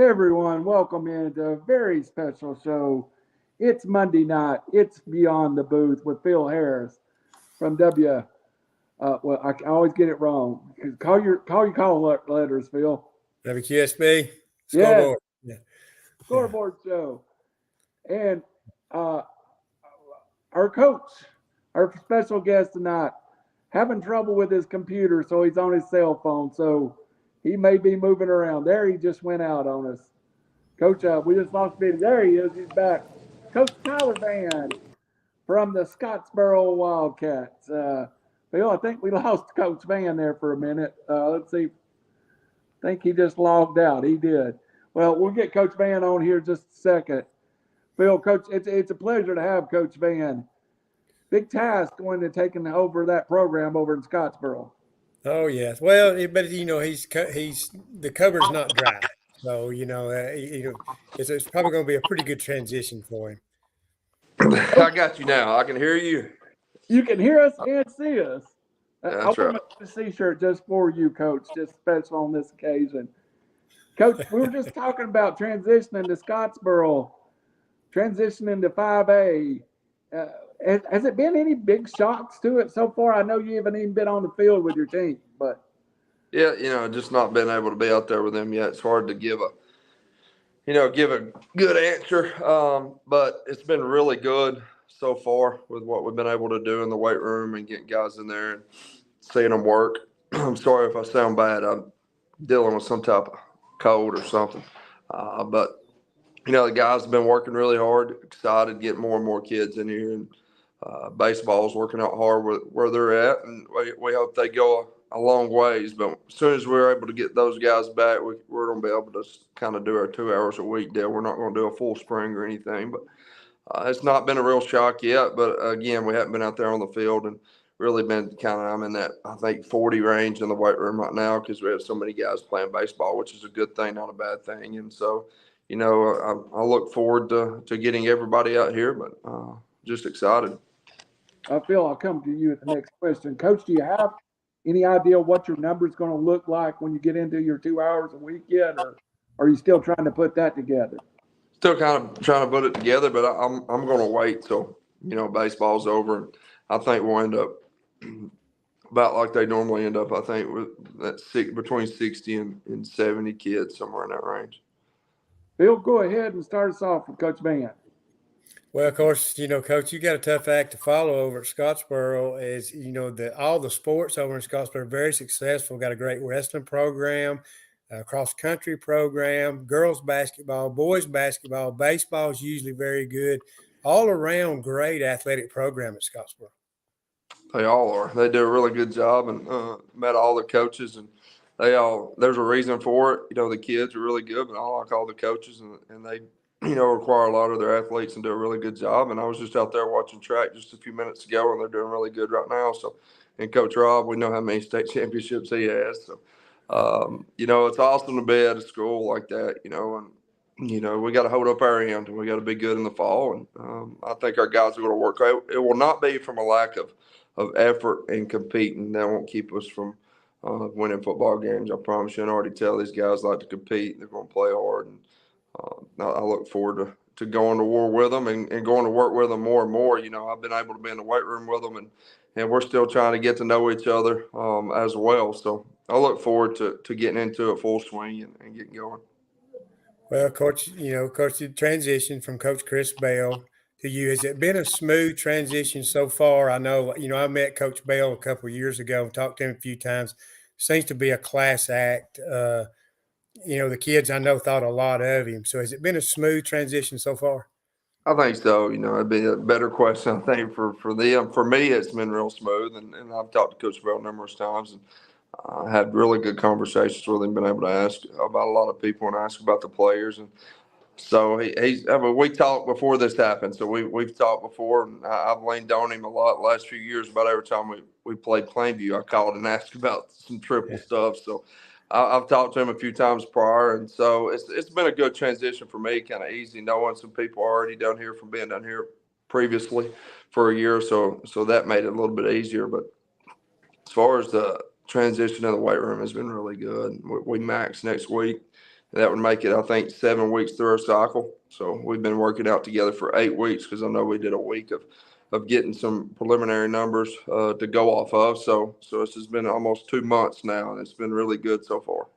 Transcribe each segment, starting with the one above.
everyone. Welcome into a very special show. It's Monday night. It's Beyond the Booth with Phil Harris from W. I always get it wrong. Call letters, Phil. WQSB Yes, scoreboard. Yeah. Yeah. scoreboard show. And uh, our coach, our special guest tonight, having trouble with his computer, so he's on his cell phone. So he may be moving around. There, he just went out on us. Coach, we just lost video. There he is. He's back. Coach Tyler Vann from the Scottsboro Wildcats. Phil, I think we lost Coach Vann there for a minute. Let's see. I think he just logged out. He did. Well, we'll get Coach Vann on here just a second. Phil, Coach, it's a pleasure to have Coach Vann. Big task going to taking over that program over in Scottsboro. Oh yes. Well, but he's the cover's not dry, so it's probably going to be a pretty good transition for him. I got you now. I can hear you. You can hear us and see us. That's right. A T-shirt just for you, Coach, just special on this occasion. Coach, we were just talking about transitioning to Scottsboro, transitioning to 5A. Has it been any big shocks to it so far? I know you haven't even been on the field with your team, but Yeah, just not been able to be out there with them yet. It's hard to give a good answer. But it's been really good so far with what we've been able to do in the weight room and getting guys in there and seeing them work. I'm sorry if I sound bad. I'm dealing with some type of cold or something. But the guys have been working really hard, excited to get more and more kids in here. And baseball's working out hard where they're at. And we hope they go a long ways. But as soon as we're able to get those guys back, we're going to be able to kind of do our 2 hours a week deal. We're not going to do a full spring or anything. But it's not been a real shock yet. But, again, we haven't been out there on the field and really been I'm in that, I think, 40 range in the weight room right now because we have so many guys playing baseball, which is a good thing, not a bad thing. And so, I look forward to getting everybody out here, but just excited. Phil, I'll come to you with the next question. Coach, do you have any idea what your number is going to look like when you get into your 2 hours a week yet, or are you still trying to put that together? Still kind of trying to put it together, but I'm going to wait till baseball's over, and I think we'll end up about like they normally end up. I think with that between 60 and 70 kids, somewhere in that range. Phil, go ahead and start us off with Coach Vann. Well, of course, Coach, you got a tough act to follow over at Scottsboro. As all the sports over in Scottsboro are very successful. Got a great wrestling program, cross country program, girls basketball, boys basketball, baseball is usually very good. All around great athletic program at Scottsboro. They all are. They do a really good job, and met all the coaches, and there's a reason for it. The kids are really good, but I like all the coaches, and they require a lot of their athletes and do a really good job. And I was just out there watching track just a few minutes ago, and they're doing really good right now. So, and Coach Rob, we know how many state championships he has. So, it's awesome to be at a school like that, and, we got to hold up our end, and we got to be good in the fall. And I think our guys are going to work. It will not be from a lack of effort and competing. That won't keep us from winning football games. I promise you. I already tell these guys like to compete. They're going to play hard. And I look forward to going to war with them and going to work with them more and more. I've been able to be in the weight room with them, and we're still trying to get to know each other as well. So I look forward to getting into it full swing and getting going. Well, Coach, Coach, the transition from Coach Chris Bell to you, has it been a smooth transition so far? I know, I met Coach Bell a couple of years ago and talked to him a few times. Seems to be a class act. The kids I know thought a lot of him. So has it been a smooth transition so far? I think so. It'd be a better question, I think, for them. For me, it's been real smooth, and I've talked to Coach Bell numerous times, and had really good conversations with him, been able to ask about a lot of people and ask about the players. And so we talked before this happened. So we've talked before, and I've leaned on him a lot the last few years. About every time we played Plainview, I called and asked about some triple stuff. So I've talked to him a few times prior, and so it's been a good transition for me, kind of easy, knowing some people already down here from being down here previously for a year or so. So that made it a little bit easier. But as far as the transition in the weight room has been really good. We max next week That would make it, I think, 7 weeks through our cycle. So we've been working out together for 8 weeks because I know we did a week of getting some preliminary numbers to go off of. So this has been almost 2 months now, and it's been really good so far.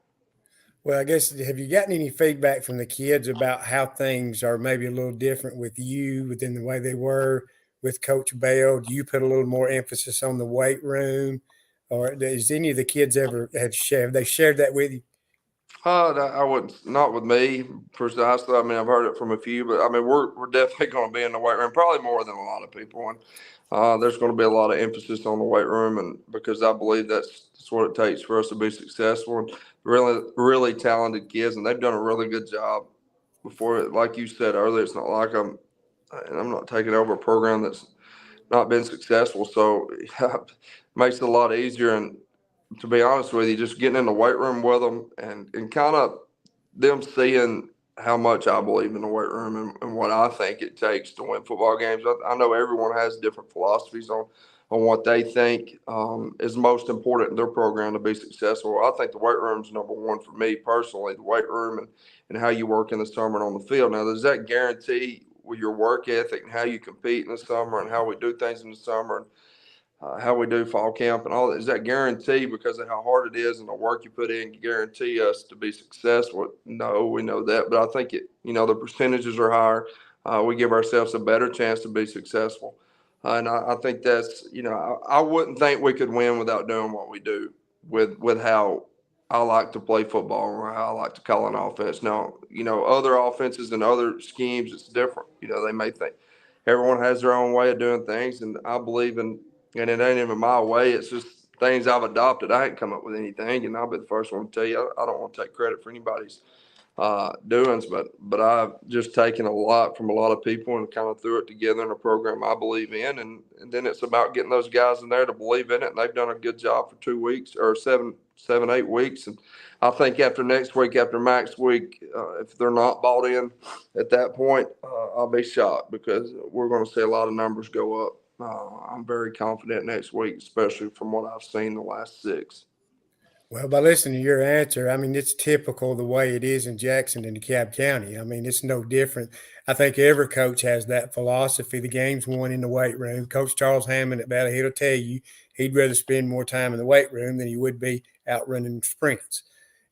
Well, I guess, have you gotten any feedback from the kids about how things are maybe a little different with you within the way they were with Coach Bell? Do you put a little more emphasis on the weight room, or does any of the kids ever have they shared that with you? I wouldn't, not with me precisely. I mean, I've heard it from a few, but I mean, we're definitely going to be in the weight room, probably more than a lot of people. And there's going to be a lot of emphasis on the weight room, and because I believe that's what it takes for us to be successful. And really, really talented kids, and they've done a really good job. Before, like you said earlier, it's not like I'm not taking over a program that's not been successful. So it makes it a lot easier. And to be honest with you, just getting in the weight room with them and kind of them seeing how much I believe in the weight room and what I think it takes to win football games. I know everyone has different philosophies on what they think is most important in their program to be successful. I think the weight room is number one for me personally, the weight room and how you work in the summer and on the field. Now, does that guarantee with your work ethic and how you compete in the summer and how we do things in the summer and how we do fall camp and all that? Is that guarantee because of how hard it is and the work you put in guarantee us to be successful? No, we know that, but I think the percentages are higher. We give ourselves a better chance to be successful. And I think that's, I wouldn't think we could win without doing what we do with how I like to play football or how I like to call an offense. Now, other offenses and other schemes, it's different. They may think everyone has their own way of doing things. And I believe and it ain't even my way. It's just things I've adopted. I ain't come up with anything, and I'll be the first one to tell you I don't want to take credit for anybody's doings, but I've just taken a lot from a lot of people and kind of threw it together in a program I believe in, and then it's about getting those guys in there to believe in it, and they've done a good job for 2 weeks or 8 weeks, and I think after next week, after Max week, if they're not bought in at that point, I'll be shocked because we're going to see a lot of numbers go up. I'm very confident next week, especially from what I've seen the last 6. Well, by listening to your answer, I mean, it's typical the way it is in Jackson and DeKalb County. I mean, it's no different. I think every coach has that philosophy. The game's won in the weight room. Coach Charles Hammond at Valley Hill will tell you he'd rather spend more time in the weight room than he would be out running sprints.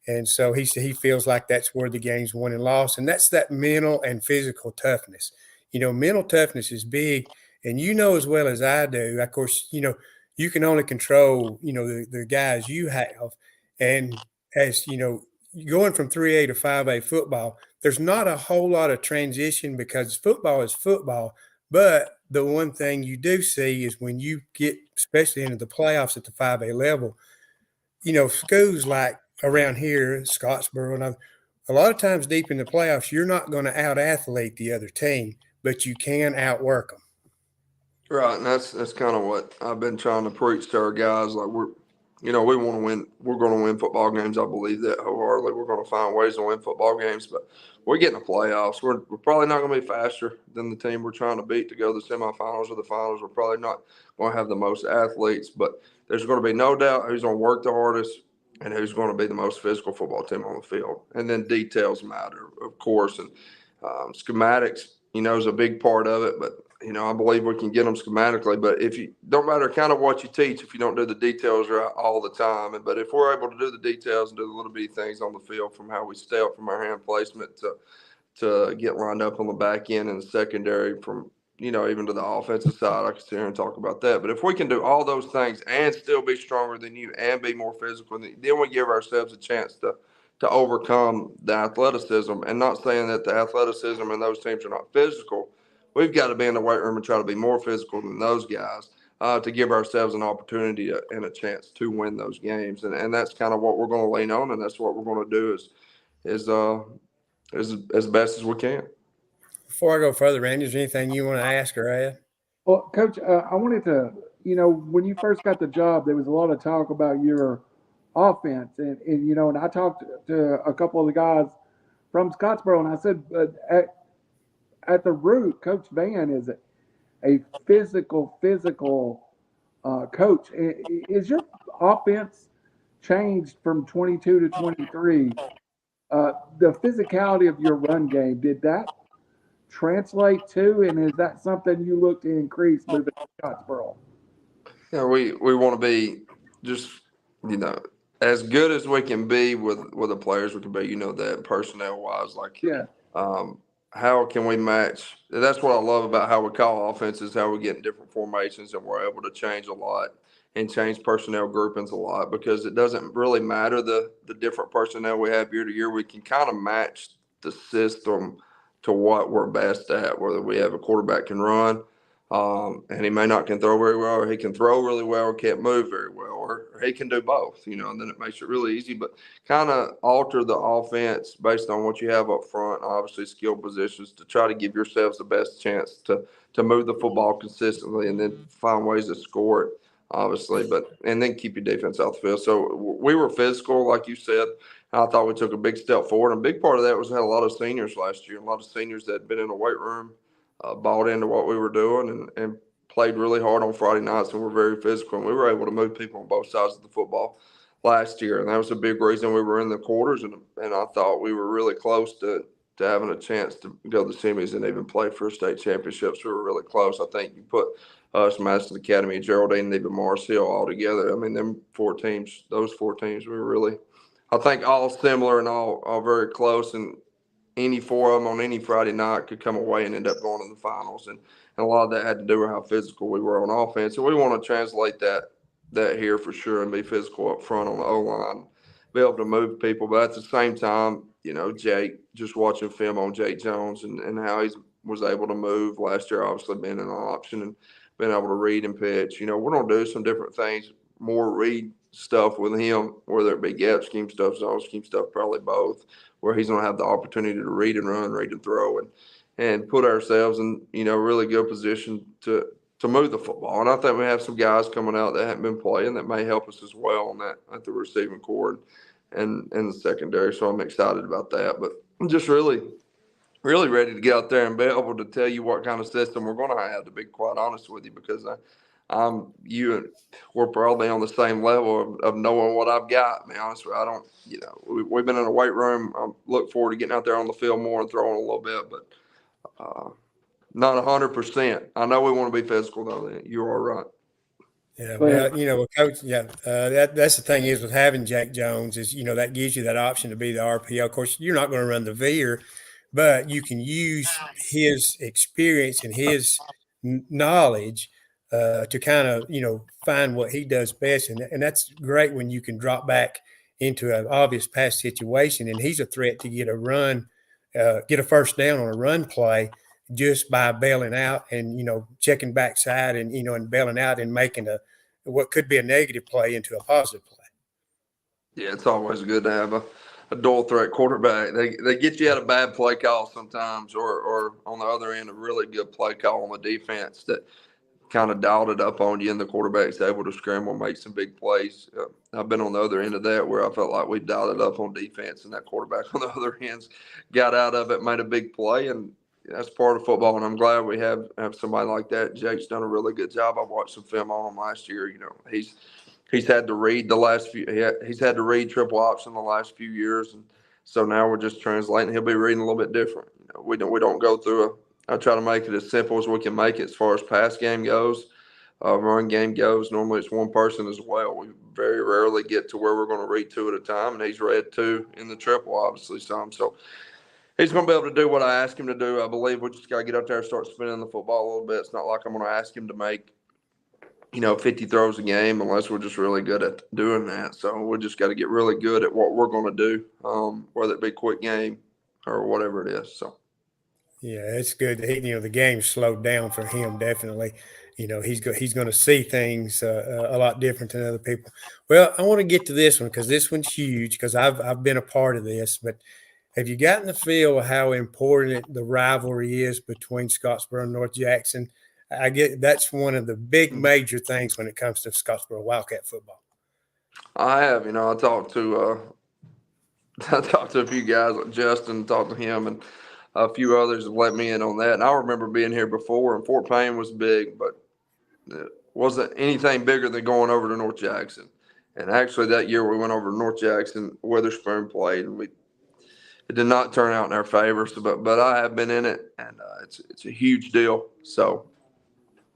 And so he feels like that's where the game's won and lost. And that's that mental and physical toughness. Mental toughness is big. And as well as I do, of course, you can only control, the guys you have. And as going from 3A to 5A football, there's not a whole lot of transition because football is football. But the one thing you do see is when you get, especially into the playoffs at the 5A level, schools like around here, Scottsboro, and a lot of times deep in the playoffs, you're not going to out athlete the other team, but you can outwork them. Right, and that's kind of what I've been trying to preach to our guys. Like we want to win. We're going to win football games. I believe that wholeheartedly. We're going to find ways to win football games, but we get in the playoffs. We're probably not going to be faster than the team we're trying to beat to go to the semifinals or the finals. We're probably not going to have the most athletes, but there's going to be no doubt who's going to work the hardest and who's going to be the most physical football team on the field. And then details matter, of course, and schematics, is a big part of it, but I believe we can get them schematically, but if you don't matter kind of what you teach, if you don't do the details right all the time. But if we're able to do the details and do the little bitty things on the field, from how we step, from our hand placement to get lined up on the back end and the secondary, from even to the offensive side, I can sit here and talk about that. But if we can do all those things and still be stronger than you and be more physical, then we give ourselves a chance to overcome the athleticism. And not saying that the athleticism and those teams are not physical. We've got to be in the weight room and try to be more physical than those guys to give ourselves an opportunity and a chance to win those games. And that's kind of what we're going to lean on, and that's what we're going to do is as best as we can. Before I go further, Randy, is there anything you want to ask or add? Well, Coach, I wanted to, when you first got the job, there was a lot of talk about your offense, and I talked to a couple of the guys from Scottsboro, and I said, at the root, Coach Vann is a physical coach. Is your offense changed from 22 to 23 the physicality of your run game, did that translate to, and is that something you look to increase moving to Scottsboro? Yeah, we want to be just, you know, as good as we can be with the players we can be, that personnel wise, like, Yeah, um, how can we match? That's what I love about how we call offenses, how we get in different formations and we're able to change a lot and change personnel groupings a lot, because it doesn't really matter the different personnel we have year to year. We can kind of match the system to what we're best at, whether we have a quarterback can run, and he may not can throw very well, or he can throw really well, or can't move very well, or he can do both, and then it makes it really easy. But kind of alter the offense based on what you have up front, obviously skill positions, to try to give yourselves the best chance to move the football consistently, and then find ways to score it, obviously, and then keep your defense out the field. So we were physical, like you said. I thought we took a big step forward. And a big part of that was we had a lot of seniors last year, a lot of seniors that had been in the weight room, bought into what we were doing, and played really hard on Friday nights, and were very physical. And we were able to move people on both sides of the football last year. And that was a big reason we were in the quarters. And I thought we were really close to having a chance to go to the semis and even play for a state championships. We were really close. I think you put us, Madison Academy, Geraldine, and even Mars Hill all together. I mean, those four teams, we were really, I think, all similar and all very close. And any four of them on any Friday night could come away and end up going to the finals. And a lot of that had to do with how physical we were on offense. And we want to translate that here for sure, and be physical up front on the O-line, be able to move people. But at the same time, Jake, just watching film on Jake Jones and how he was able to move last year, obviously being an option and being able to read and pitch. We're going to do some different things, more read stuff with him, whether it be gap scheme stuff, zone scheme stuff, probably both, where he's going to have the opportunity to read and run, read and throw, and put ourselves in, really good position to move the football. And I think we have some guys coming out that haven't been playing that may help us as well on that at the receiving core and the secondary. So I'm excited about that. But I'm just really, really ready to get out there and be able to tell you what kind of system we're going to have, to be quite honest with you, because we're probably on the same level of knowing what I've got. To be honest with you, I don't, we've been in a weight room. I look forward to getting out there on the field more and throwing a little bit, but not 100%. I know we want to be physical, though. You are right. Yeah, but well, Coach, that's the thing is with having Jack Jones is, that gives you that option to be the RPO. Of course, you're not going to run the veer, but you can use his experience and his knowledge to kind of, find what he does best. And that's great when you can drop back into an obvious pass situation, and he's a threat to get a run, get a first down on a run play just by bailing out and, checking backside and, and bailing out and making what could be a negative play into a positive play. Yeah, it's always good to have a dual threat quarterback. They get you at a bad play call sometimes, or on the other end, a really good play call on the defense that kind of dialed it up on you, and the quarterback's able to scramble and make some big plays. I've been on the other end of that where I felt like we dialed it up on defense, and that quarterback on the other end got out of it, made a big play, and that's part of football. And I'm glad we have somebody like that. Jake's done a really good job. I watched some film on him last year. He's had to read he's had to read triple option the last few years, and so now we're just translating. He'll be reading a little bit different. We don't go through I try to make it as simple as we can make it as far as pass game goes, run game goes. Normally it's one person as well. We very rarely get to where we're going to read two at a time, and he's read two in the triple, obviously some. So he's going to be able to do what I ask him to do. I believe we just got to get up there and start spinning the football a little bit. It's not like I'm going to ask him to make 50 throws a game unless we're just really good at doing that. So we just got to get really good at what we're going to do, whether it be quick game or whatever it is. So. Yeah, it's good. The game's slowed down for him, definitely. He's going to see things a lot different than other people. Well, I want to get to this one because this one's huge because I've been a part of this. But have you gotten the feel of how important the rivalry is between Scottsboro and North Jackson? I get that's one of the big major things when it comes to Scottsboro Wildcat football. I have, I talked to a few guys like Justin, talked to him, and a few others have let me in on that. And I remember being here before, and Fort Payne was big, but it wasn't anything bigger than going over to North Jackson. And actually that year we went over to North Jackson, Witherspoon played, and it did not turn out in our favor. So, but I have been in it, and it's a huge deal. So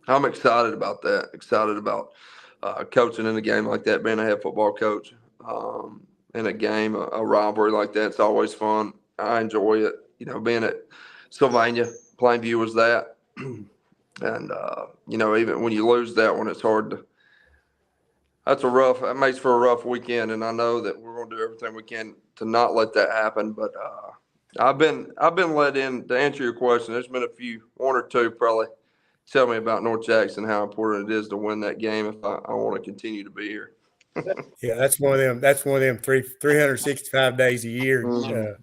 I'm excited about that. Excited about coaching in a game like that, being a head football coach in a game, a rivalry like that. It's always fun. I enjoy it. Being at Sylvania, Plainview was that, and even when you lose that one, it's hard to. That makes for a rough weekend, and I know that we're going to do everything we can to not let that happen. But I've been let in to answer your question. There's been one or two probably tell me about North Jackson, how important it is to win that game if I want to continue to be here. Yeah, that's one of them. That's one of them 365 days a year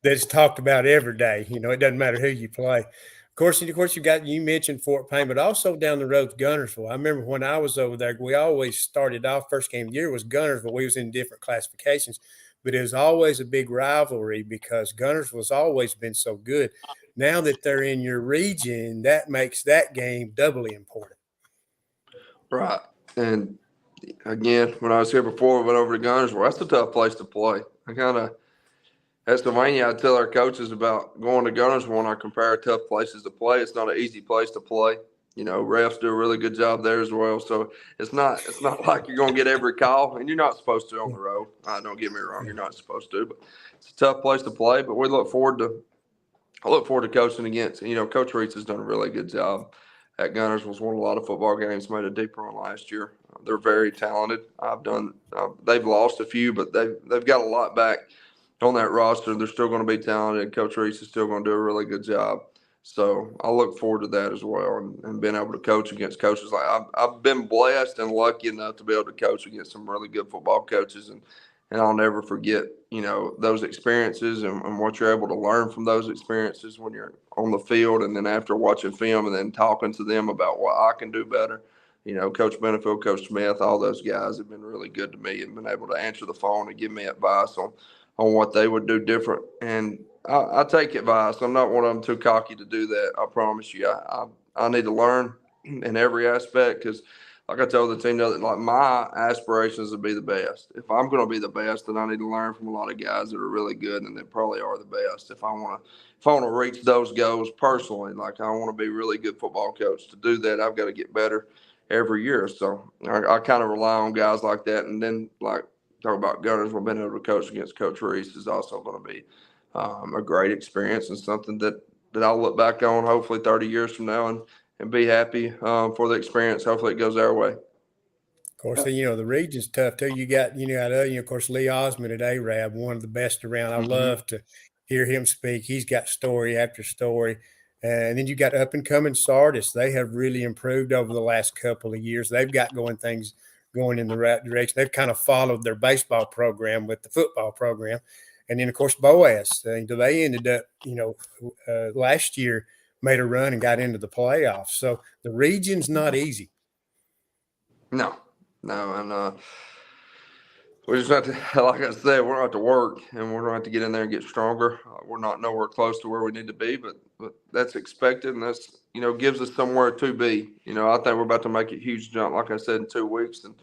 that's talked about every day. It doesn't matter who you play. Of course, you mentioned Fort Payne, but also down the road to Guntersville. I remember when I was over there, we always started off first game of the year was Guntersville. We was in different classifications, but it was always a big rivalry because Guntersville's always been so good. Now that they're in your region, that makes that game doubly important. Right. And again, when I was here before, we went over to Guntersville. That's a tough place to play. At Sylvania, I tell our coaches about going to Guntersville and I compare tough places to play. It's not an easy place to play. Refs do a really good job there as well. So it's not like you're going to get every call, and you're not supposed to on the road. Don't get me wrong, you're not supposed to, but it's a tough place to play. But I look forward to coaching against. Coach Reitz has done a really good job at Guntersville's won a lot of football games, made a deep run last year. They're very talented. They've lost a few, but they've got a lot back on that roster. They're still going to be talented. Coach Reese is still going to do a really good job. So I look forward to that as well, and being able to coach against coaches I've been blessed and lucky enough to be able to coach against some really good football coaches, and I'll never forget those experiences and what you're able to learn from those experiences when you're on the field, and then after watching film and then talking to them about what I can do better. Coach Benefield, Coach Smith, all those guys have been really good to me and been able to answer the phone and give me advice on what they would do different. And I take advice. I'm not one of them too cocky to do that. I promise you. I need to learn in every aspect because, like I told the team, like my aspirations to be the best. If I'm going to be the best, then I need to learn from a lot of guys that are really good and that probably are the best. If I want to reach those goals personally, like I want to be a really good football coach. To do that, I've got to get better every year. So I kind of rely on guys like that. And then talk about Gunners, we've been able to coach against Coach Reese is also going to be a great experience and something that I'll look back on hopefully 30 years from now and be happy for the experience. Hopefully it goes our way. Of course, the region's tough too. You got, of course, Lee Osmond at Arab, one of the best around. I love to hear him speak. He's got story after story. And then you got up and coming Sardis. They have really improved over the last couple of years. They've got things going in the right direction. They've kind of followed their baseball program with the football program. And then, of course, Boaz. They ended up, last year made a run and got into the playoffs. So the region's not easy. No. And we just have to, like I said, we're going to have to work and we're going to have to get in there and get stronger. We're not nowhere close to where we need to be, but that's expected, and that's, gives us somewhere to be. I think we're about to make a huge jump, like I said, in 2 weeks, and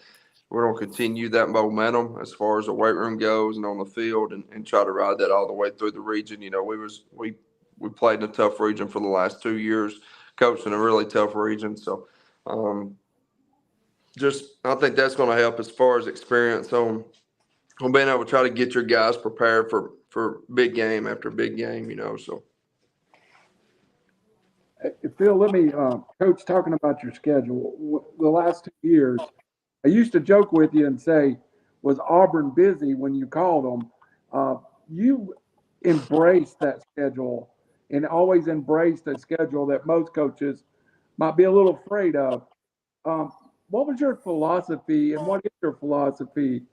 we're going to continue that momentum as far as the weight room goes and on the field and try to ride that all the way through the region. We played in a tough region for the last 2 years, coached in a really tough region. So, I think that's going to help as far as experience on being able to try to get your guys prepared for big game after big game, so. Phil, let me, Coach, talking about your schedule, the last 2 years, I used to joke with you and say, was Auburn busy when you called them? You embraced that schedule and always embraced a schedule that most coaches might be a little afraid of. What was your philosophy, and what is your philosophy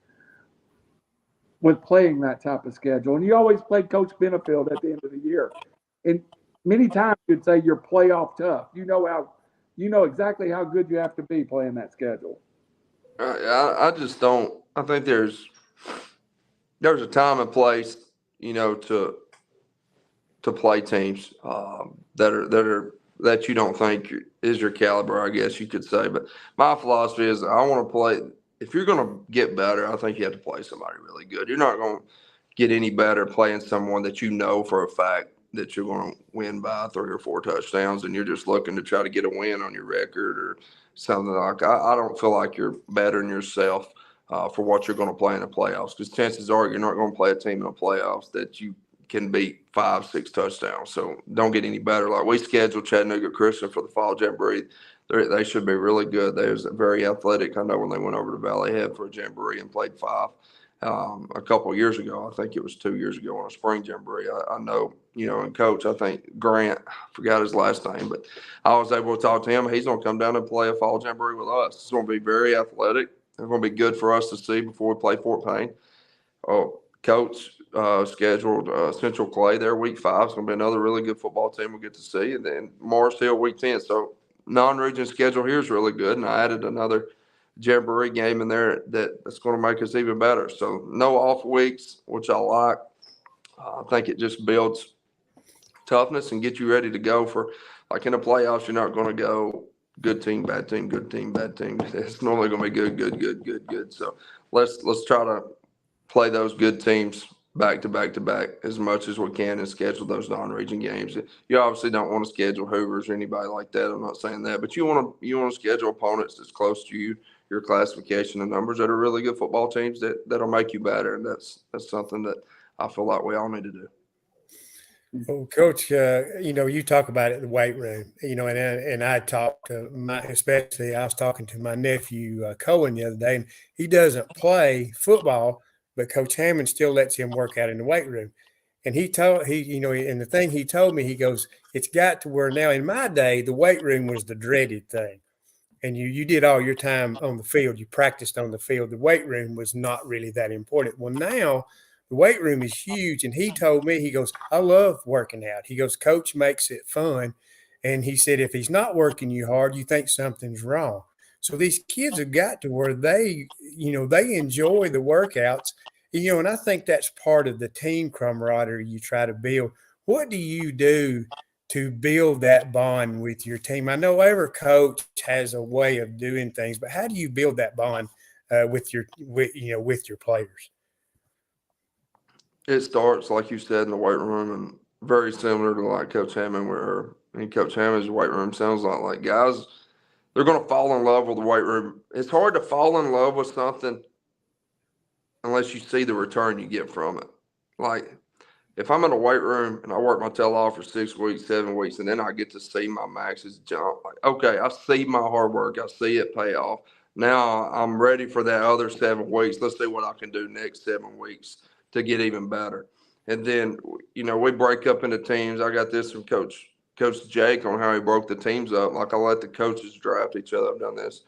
with playing that type of schedule? And you always played Coach Benefield at the end of the year. And many times you'd say you're playoff tough. You know exactly how good you have to be playing that schedule. I just don't. I think there's a time and place, to play teams that you don't think is your caliber, I guess you could say. But my philosophy is I want to play. If you're going to get better, I think you have to play somebody really good. You're not going get any better playing someone that you know for a fact that you're going to win by 3 or 4 touchdowns, and you're just looking to try to get a win on your record or something like. I don't feel like you're bettering yourself for what you're going to play in the playoffs, because chances are you're not going to play a team in the playoffs that you can beat 5-6 touchdowns. So don't get any better. Like, we scheduled Chattanooga Christian for the fall jamboree. They should be really good. They was very athletic. I know when they went over to Valley Head for a jamboree and played 5 a couple of years ago. I think it was 2 years ago on a spring jamboree. I know, and Coach, I think Grant, I forgot his last name, but I was able to talk to him. He's going to come down and play a fall jamboree with us. It's going to be very athletic. It's going to be good for us to see before we play Fort Payne. Oh, Coach scheduled Central Clay there week 5. It's going to be another really good football team we'll get to see. And then Morris Hill week 10. So non-region schedule here is really good. And I added another jamboree game in there that's going to make us even better. So no off weeks, which I like. I think it just builds toughness and gets you ready to go for, like, in the playoffs. You're not going to go good team, bad team, good team, bad team. It's normally going to be good, good, good, good, good. So let's try to play those good teams back to back to back as much as we can and schedule those non-region games. You obviously don't want to schedule Hoovers or anybody like that. I'm not saying that, but you want to schedule opponents that's close to you, your classification and numbers, that are really good football teams that'll make you better. And that's something that I feel like we all need to do. Well, Coach, you talk about it, the weight room, and I talked to I was talking to my nephew, Cohen, the other day, and he doesn't play football, but Coach Hammond still lets him work out in the weight room. And and the thing he told me, he goes, it's got to where now, in my day, the weight room was the dreaded thing. And you did all your time on the field. You practiced on the field. The weight room was not really that important. Well, now the weight room is huge. And he told me, he goes, I love working out. He goes, Coach makes it fun. And he said, if he's not working you hard, you think something's wrong. So these kids have got to where they enjoy the workouts, and I think that's part of the team camaraderie you try to build. What do you do to build that bond with your team? I know every coach has a way of doing things, but how do you build that bond with your players? It starts, like you said, in the weight room, and very similar to like Coach Hammond, where Coach Hammond's weight room sounds like guys, they're going to fall in love with the weight room. It's hard to fall in love with something unless you see the return you get from it. Like, if I'm in a weight room and I work my tail off for 6 weeks, 7 weeks, and then I get to see my maxes jump, like, okay, I see my hard work. I see it pay off. Now I'm ready for that other 7 weeks. Let's see what I can do next 7 weeks to get even better. And then, we break up into teams. I got this from Coach Jake on how he broke the teams up. Like, I let the coaches draft each other. I've done this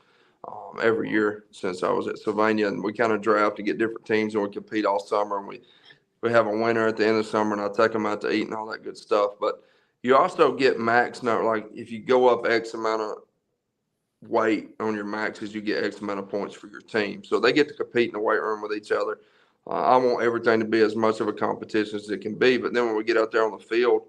every year since I was at Sylvania, and we kind of draft to get different teams, and we compete all summer, and we have a winner at the end of the summer, and I take them out to eat and all that good stuff. But you also get max number. Like, if you go up X amount of weight on your maxes, you get X amount of points for your team. So they get to compete in the weight room with each other. I want everything to be as much of a competition as it can be. But then when we get out there on the field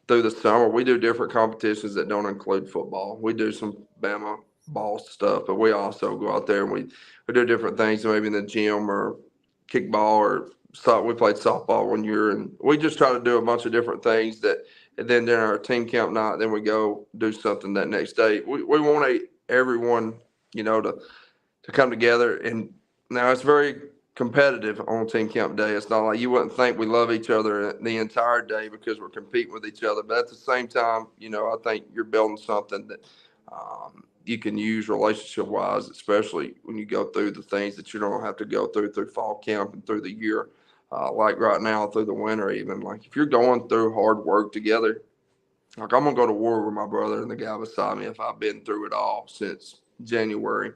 through the summer, we do different competitions that don't include football. We do some Bama ball stuff, but we also go out there and we do different things, maybe in the gym or kickball or we played softball 1 year, and we just try to do a bunch of different things and then during our team camp night, then we go do something that next day. We want everyone, to come together. And now it's very competitive on team camp day. It's not like you wouldn't think we love each other the entire day because we're competing with each other. But at the same time, I think you're building something that you can use relationship-wise, especially when you go through the things that you don't have to go through fall camp and through the year. Like right now, through the winter even. Like, if you're going through hard work together, like, I'm going to go to war with my brother and the guy beside me if I've been through it all since January.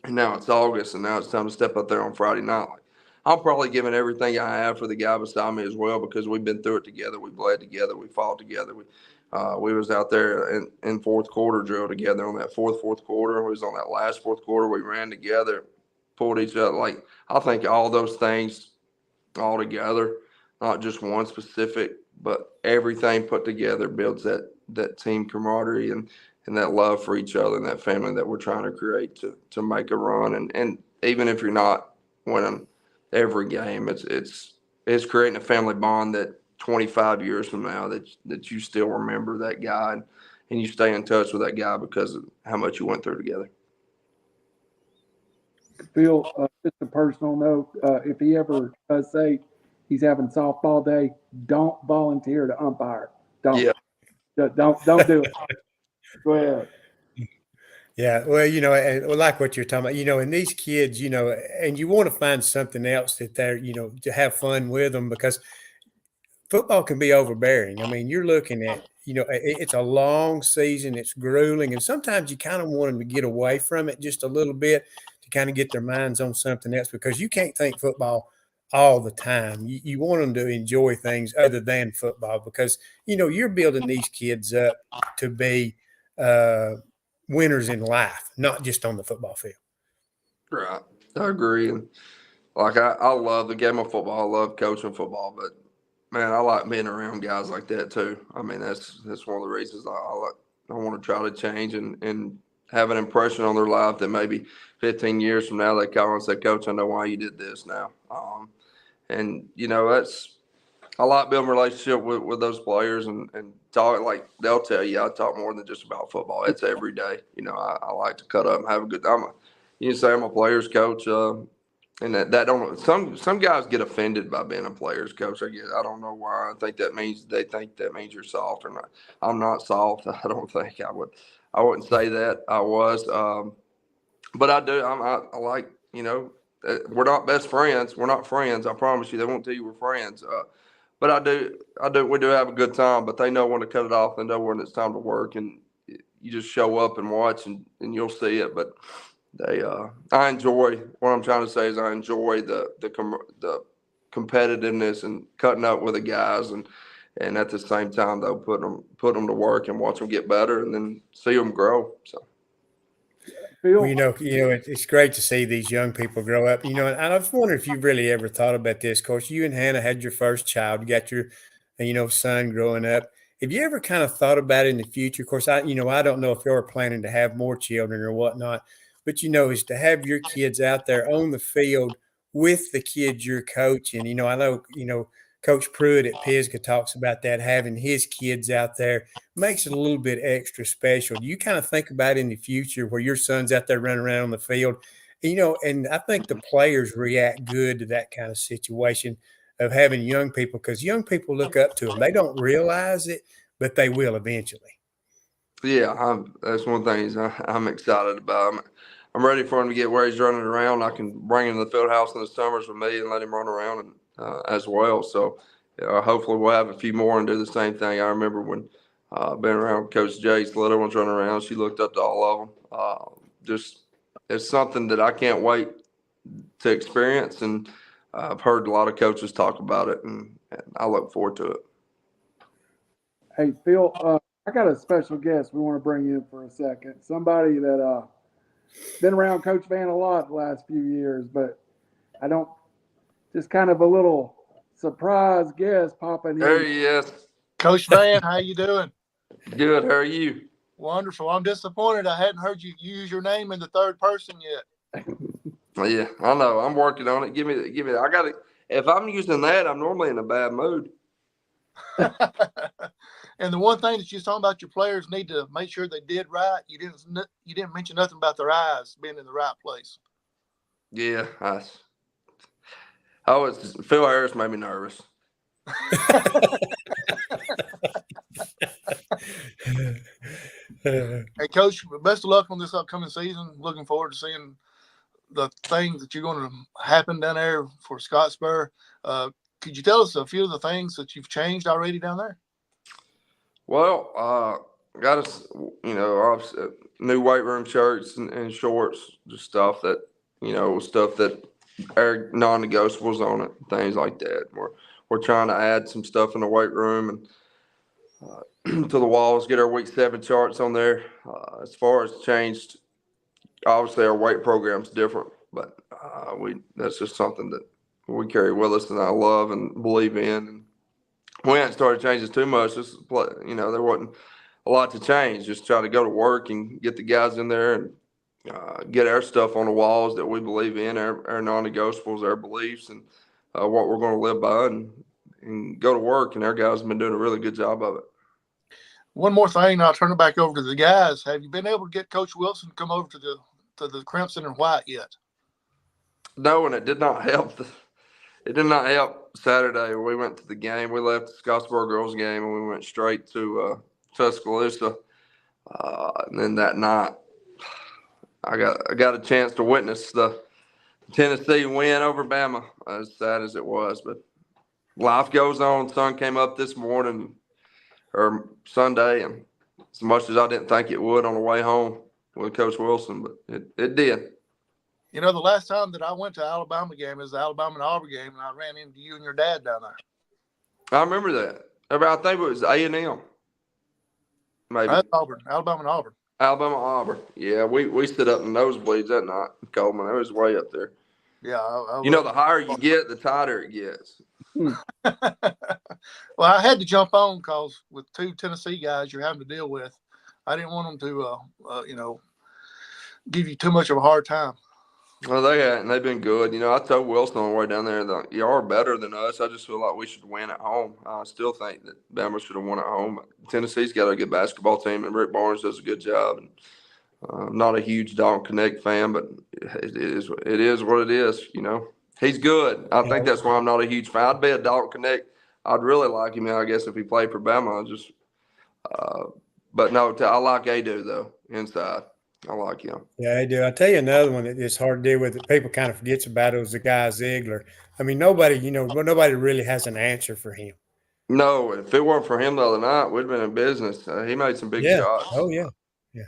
And now it's August, and now it's time to step up there on Friday night. Like, I'm probably giving everything I have for the guy beside me as well, because we've been through it together. We bled together. We fought together. We was out there in fourth quarter drill together on that fourth quarter. We was on that last fourth quarter. We ran together, pulled each other. Like, I think all those things all together, not just one specific, but everything put together builds that team camaraderie and that love for each other and that family that we're trying to create to make a run. And even if you're not winning every game, it's it's creating a family bond that 25 years from now that you still remember that guy and you stay in touch with that guy because of how much you went through together. Phil, just a personal note, if he ever does say he's having softball day, don't volunteer to umpire. Don't. Yeah. Don't do it. Go ahead. Yeah, well, and like what you're talking about, and these kids, and you want to find something else that they're, to have fun with them because football can be overbearing. I mean, you're looking at, it's a long season, it's grueling, and sometimes you kind of want them to get away from it just a little bit to kind of get their minds on something else because you can't think football all the time. You want them to enjoy things other than football because, you're building these kids up to be winners in life, not just on the football field. Right. I agree. And like, I love the game of football. I love coaching football, but man, I like being around guys like that too. I mean, that's one of the reasons I want to try to change and have an impression on their life that maybe 15 years from now they call and say, Coach, I know why you did this now. And I like building a relationship with those players and talk, like they'll tell you, I talk more than just about football. It's every day. I like to cut up and have a good time. You can say I'm a player's coach. And that don't some guys get offended by being a player's coach. I don't know why. I think they think that means you're soft or not. I'm not soft. I don't think I wouldn't say that I was. But I do. I like we're not best friends. We're not friends. I promise you. They won't tell you we're friends. But we do have a good time. But they know when to cut it off. They know when it's time to work, and you just show up and watch, and you'll see it. But I enjoy what I'm trying to say is I enjoy the competitiveness and cutting up with the guys and at the same time though put them to work and watch them get better and then see them grow. So. Phil, Well, it's great to see these young people grow up. And I was wondering if you really ever thought about this. Of course, you and Hannah had your first child. You got your, son growing up. Have you ever kind of thought about it in the future? Of course, I don't know if you're planning to have more children or whatnot, but is to have your kids out there on the field with the kids you're coaching. I know, Coach Pruitt at Pisgah talks about that, having his kids out there makes it a little bit extra special. Do you kind of think about in the future where your son's out there running around on the field? And I think the players react good to that kind of situation of having young people because young people look up to them. They don't realize it, but they will eventually. Yeah, that's one thing I'm excited about. I'm ready for him to get where he's running around. I can bring him to the field house in the summers with me and let him run around as well. So hopefully we'll have a few more and do the same thing. I remember when being around Coach Jace, the little ones running around, she looked up to all of them. Just it's something that I can't wait to experience, and I've heard a lot of coaches talk about it, and I look forward to it. hey Phil, I got a special guest we want to bring in for a second. Somebody that been around Coach Vann a lot the last few years, but I don't just kind of a little surprise guest popping in. There he is. Coach Vann, how you doing? Good. How are you? Wonderful. I'm disappointed I hadn't heard you use your name in the third person yet. Yeah, I know. I'm working on it. Give me. I got to. If I'm using that, I'm normally in a bad mood. And the one thing that you was talking about, your players need to make sure they did right. You didn't mention nothing about their eyes being in the right place. Yeah, Phil Harris made me nervous. Hey, Coach, best of luck on this upcoming season. Looking forward to seeing the things that you're going to happen down there for Scottsboro. Could you tell us a few of the things that you've changed already down there? Well, got us, obviously, new weight room shirts and shorts, just stuff that, are non-negotiables on it, things like that. We're trying to add some stuff in the weight room and to the walls, get our week 7 charts on there. As far as changed, obviously our weight program's different, but that's just something that we carry with us and I love and believe in. And we hadn't started changing too much. Just there wasn't a lot to change. Just try to go to work and get the guys in there and get our stuff on the walls that we believe in, our non-negotiables, our beliefs, and what we're going to live by and go to work. And our guys have been doing a really good job of it. One more thing, I'll turn it back over to the guys. Have you been able to get Coach Wilson to come over to the Crimson and White yet? No, and it did not help. It did not help Saturday. We went to the game. We left the Scottsboro girls game and we went straight to Tuscaloosa. And then that night, I got a chance to witness the Tennessee win over Bama, as sad as it was. But life goes on. Sun came up this morning or Sunday, and as much as I didn't think it would on the way home with Coach Wilson, but it did. You know, the last time that I went to Alabama game is the Alabama and Auburn game, and I ran into you and your dad down there. I remember that. I think it was A&M. Maybe. That's Auburn, Alabama and Auburn. Alabama, Auburn. Yeah, we stood up in the nosebleeds that night, Coleman. It was way up there. Yeah. The higher you get, the tighter it gets. Well, I had to jump on because with two Tennessee guys you're having to deal with, I didn't want them to, give you too much of a hard time. Well, they've been good. I told Wilson on the way down there that you are better than us. I just feel like we should win at home. I still think that Bama should have won at home. Tennessee's got a good basketball team, and Rick Barnes does a good job. And I'm not a huge Dalton Connect fan, but it is what it is. He's good. I think that's why I'm not a huge fan. I'd be a Dalton Connect. I'd really like him, I guess, if he played for Bama. But no, I like Adu though inside. I like him. Yeah, I do. I'll tell you another one that is hard to deal with that people kind of forgets about is the guy Ziegler. I mean, nobody really has an answer for him. No, if it weren't for him the other night, we'd have been in business. He made some big shots. Oh, yeah.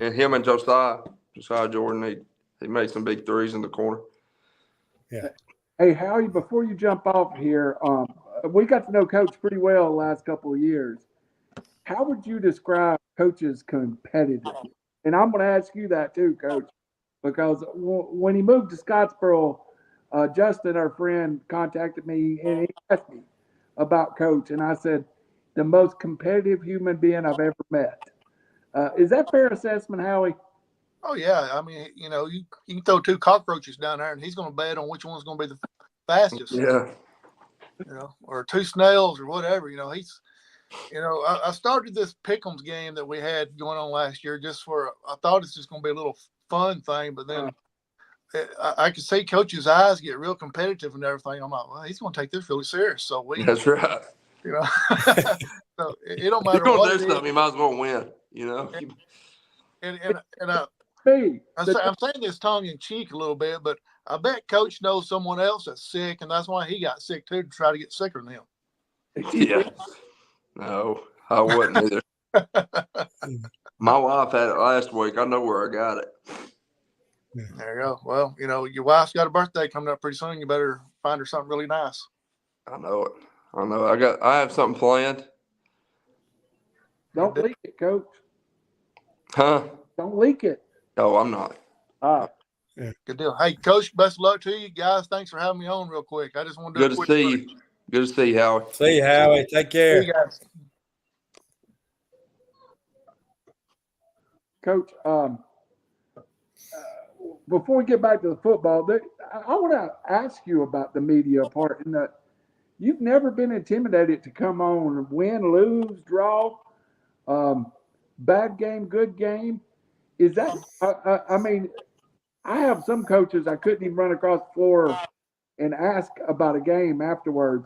And him and Josiah Jordan, he made some big threes in the corner. Yeah. Hey, Howie, before you jump off here, we got to know Coach pretty well the last couple of years. How would you describe Coach's competitiveness? And I'm going to ask you that too, Coach, because when he moved to Scottsboro, Justin, our friend, contacted me and he asked me about Coach. And I said, the most competitive human being I've ever met. Is that fair assessment, Howie? Oh, yeah. I mean, you can throw two cockroaches down there and he's going to bet on which one's going to be the fastest. Yeah. Or two snails or whatever. He's – I started this Pick'ems game that we had going on last year I thought it's just going to be a little fun thing, but then I could see Coach's eyes get real competitive and everything. I'm like, well, he's going to take this really serious. So That's right. So it don't matter what what it is. You might as well win, I'm saying this tongue in cheek a little bit, but I bet Coach knows someone else that's sick, and that's why he got sick too, to try to get sicker than him. Yeah. No, I wouldn't either. My wife had it last week. I know where I got it. There you go. Well, your wife's got a birthday coming up pretty soon. You better find her something really nice. I know it. I have something planned. Don't leak it, Coach. Huh? Don't leak it. No, I'm not. Yeah. Good deal. Hey, Coach, best of luck to you guys. Thanks for having me on real quick. I just want to Good to see you. Good to see you, Howie. See you, Howie. Take care. See you guys. Coach, before we get back to the football, I want to ask you about the media part in that you've never been intimidated to come on and win, lose, draw, bad game, good game. Is that, I mean, I have some coaches I couldn't even run across the floor and ask about a game afterwards.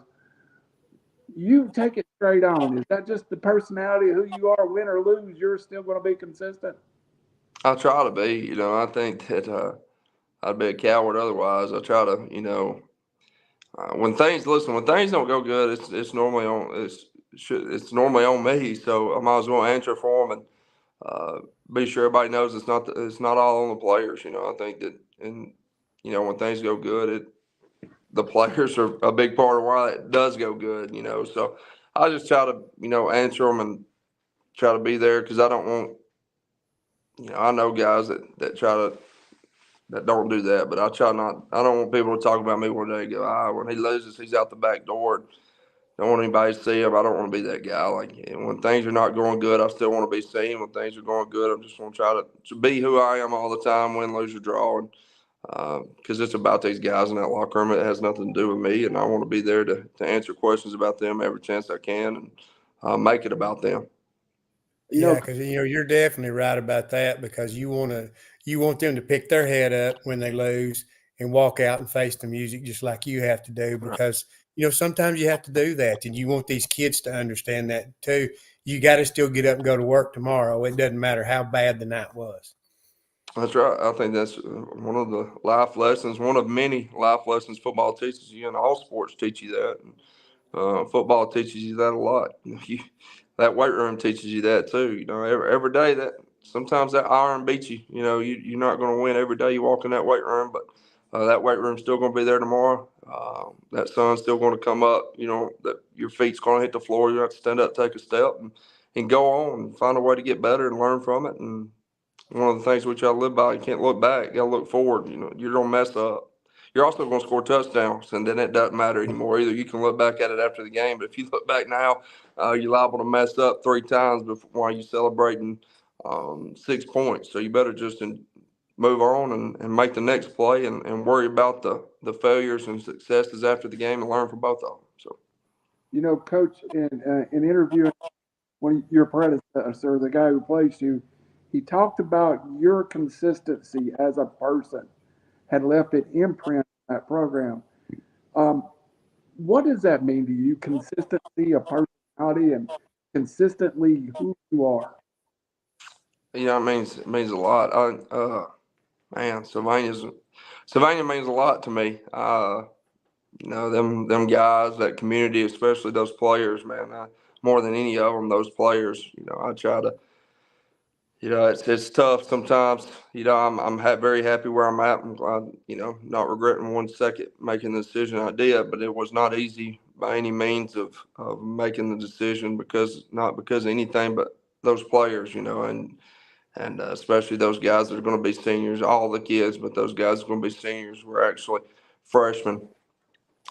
You take it straight on. Is that just the personality of who you are, win or lose, you're still going to be consistent? I try to be, I think that I'd be a coward otherwise. I try to, when things don't go good, it's normally on me. So I might as well answer for them and be sure everybody knows it's not all on the players. I think that, and when things go good, the players are a big part of why it does go good. So I just try to answer them and try to be there because I don't want. I know guys that don't do that, but I don't want people to talk about me when they go, when he loses, he's out the back door. Don't want anybody to see him. I don't want to be that guy. When things are not going good, I still want to be seen. When things are going good, I just want to try to be who I am all the time, win, lose, or draw. And because it's about these guys in that locker room. It has nothing to do with me, and I want to be there to answer questions about them every chance I can and make it about them. Yeah, because you're definitely right about that, because you want them to pick their head up when they lose and walk out and face the music just like you have to do, because sometimes you have to do that, and you want these kids to understand that too. You got to still get up and go to work tomorrow. It doesn't matter how bad the night was. That's right. I think that's one of the life lessons, one of many life lessons football teaches you, and all sports teach you that. And, football teaches you that a lot. That weight room teaches you that too. Every day that sometimes that iron beats you. You're not going to win every day you walk in that weight room, but that weight room's still going to be there tomorrow. That sun's still going to come up. That your feet's going to hit the floor. You have to stand up, take a step, and go on and find a way to get better and learn from it. And one of the things we try to live by, you can't look back. You got to look forward. You're going to mess up. You're also going to score touchdowns, and then it doesn't matter anymore either. You can look back at it after the game, but if you look back now, you're liable to mess up 3 times while you're celebrating 6 points. So you better just move on and make the next play and worry about the failures and successes after the game and learn from both of them. So, Coach, in interviewing your predecessor, the guy who placed you, he talked about your consistency as a person had left an imprint on that program. What does that mean to you? Consistency, a personality, and consistently who you are. it means a lot. Man, Sylvania means a lot to me. Them guys, that community, especially those players, man. More than any of them, those players. I try to. It's tough sometimes. I'm very happy where I'm at. I'm glad, not regretting 1 second making the decision I did, but it was not easy by any means of making the decision, not because of anything, but those players, and especially those guys that are going to be seniors, all the kids, but those guys are going to be seniors were actually freshmen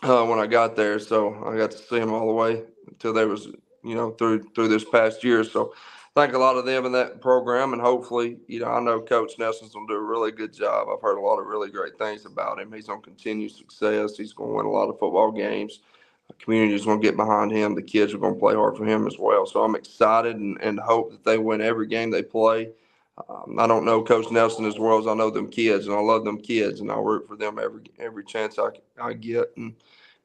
when I got there. So I got to see them all the way until they was, through this past year. So thank a lot of them in that program, and hopefully, I know Coach Nelson's going to do a really good job. I've heard a lot of really great things about him. He's on continued success. He's going to win a lot of football games. The community is going to get behind him. The kids are going to play hard for him as well. So I'm excited and hope that they win every game they play. I don't know Coach Nelson as well as I know them kids, and I love them kids, and I root for them every chance I get. And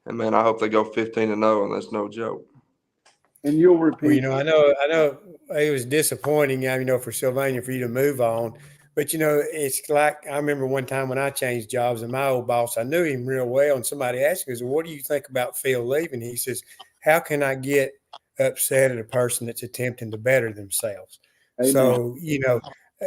man, I hope they go 15-0, and that's no joke. And you'll repeat. Well, I know it was disappointing, for Sylvania for you to move on. But, it's like I remember one time when I changed jobs, and my old boss, I knew him real well, and somebody asked me, well, what do you think about Phil leaving? He says, how can I get upset at a person that's attempting to better themselves? Amen. So,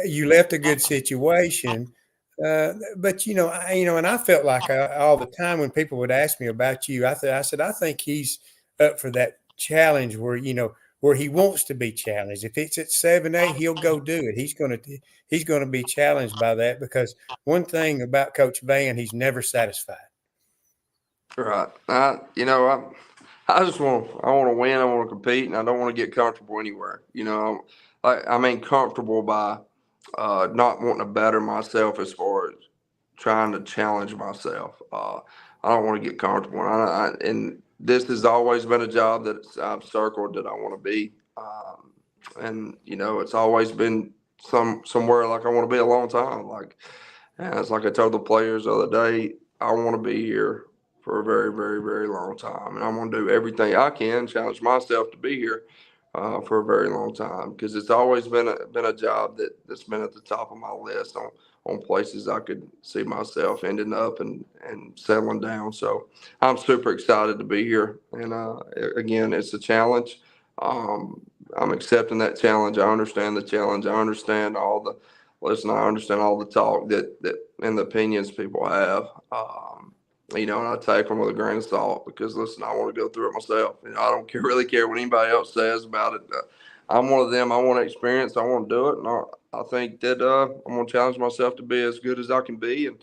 you left a good situation. But and I felt like all the time when people would ask me about you, I said, I think he's up for that challenge where he wants to be challenged. If it's at 7A, he'll go do it. He's going to be challenged by that, because one thing about Coach Vann, he's never satisfied. Right. I just I want to win. I want to compete, and I don't want to get comfortable anywhere. I mean comfortable by not wanting to better myself as far as trying to challenge myself. I don't want to get comfortable, and this has always been a job that I've circled that I want to be. And it's always been somewhere like I want to be a long time. And it's like I told the players the other day, I want to be here for a very, very, very long time, and I'm going to do everything I can, challenge myself to be here for a very long time, because it's always been a job that's been at the top of my list on places I could see myself ending up and settling down. So I'm super excited to be here, and again, it's a challenge. I'm accepting that challenge. I understand the challenge. I understand all the talk that and the opinions people have. And I take them with a grain of salt, because listen, I want to go through it myself. I don't really care what anybody else says about it. I'm one of them. I want to experience. I want to do it, and I think that I'm going to challenge myself to be as good as I can be, and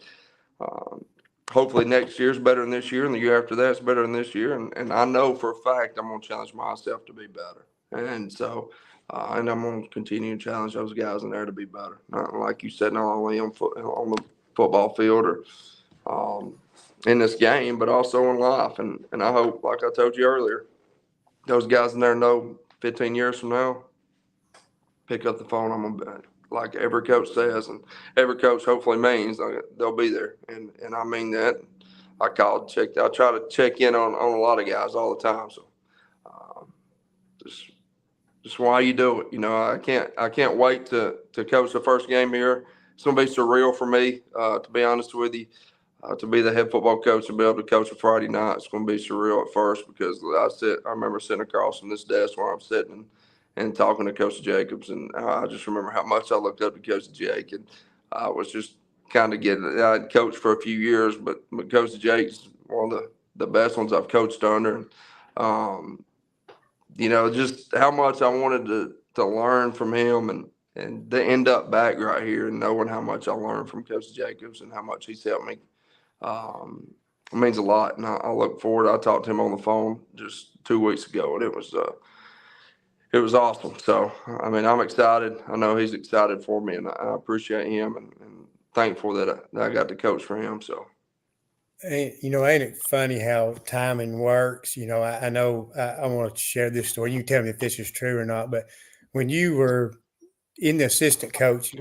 hopefully next year's better than this year, and the year after that's better than this year, and I know for a fact I'm going to challenge myself to be better, and so. And I'm going to continue to challenge those guys in there to be better. Not like you said, not only on the football field or in this game, but also in life. And I hope, like I told you earlier, those guys in there know 15 years from now, pick up the phone. I'm gonna, like every coach says, and every coach hopefully means, like, they'll be there, and I mean that. I try to check in on a lot of guys all the time. So just why you do it. I can't wait to coach the first game here. It's gonna be surreal for me, to be honest with you. To be the head football coach and be able to coach a Friday night, it's going to be surreal at first because I remember sitting across from this desk where I'm sitting and talking to Coach Jacobs, and I just remember how much I looked up to Coach Jake, and I was just kind of I'd coached for a few years, but Coach Jake's one of the best ones I've coached under, and just how much I wanted to learn from him, and to end up back right here and knowing how much I learned from Coach Jacobs and how much he's helped me. It means a lot, and I look forward. I talked to him on the phone just 2 weeks ago, and it was awesome. So, I mean, I'm excited. I know he's excited for me, and I appreciate him and thankful that I got to coach for him. So, ain't it funny how timing works? I know I want to share this story. You can tell me if this is true or not, but when you were in the assistant coach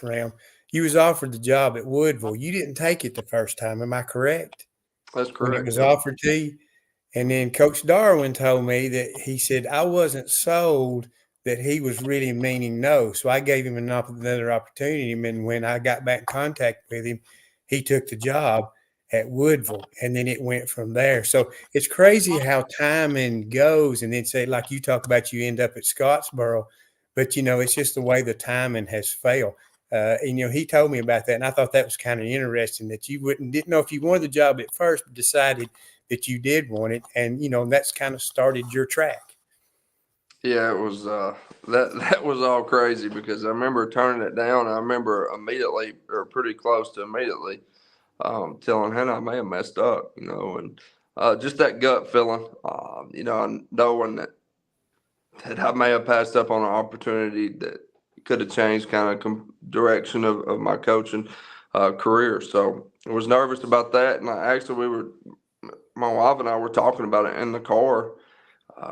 realm, you was offered the job at Woodville. You didn't take it the first time. Am I correct? that's When it correct. was Yeah. offered to you? And then Coach Darwin told me that he said, I wasn't sold that he was really meaning no. So I gave him another opportunity. And when I got back in contact with him, he took the job at Woodville, and then it went from there. So it's crazy how timing goes. And then say, like you talk about, you end up at Scottsboro, but it's just the way the timing has failed. And he told me about that, and I thought that was kind of interesting that you didn't know if you wanted the job at first, but decided that you did want it, and that's kind of started your track. Yeah, it was that was all crazy because I remember turning it down. I remember immediately, or pretty close to immediately, telling Hannah I may have messed up, and just that gut feeling, knowing that I may have passed up on an opportunity that could have changed kind of direction of my coaching career. So I was nervous about that, and my wife and I were talking about it in the car.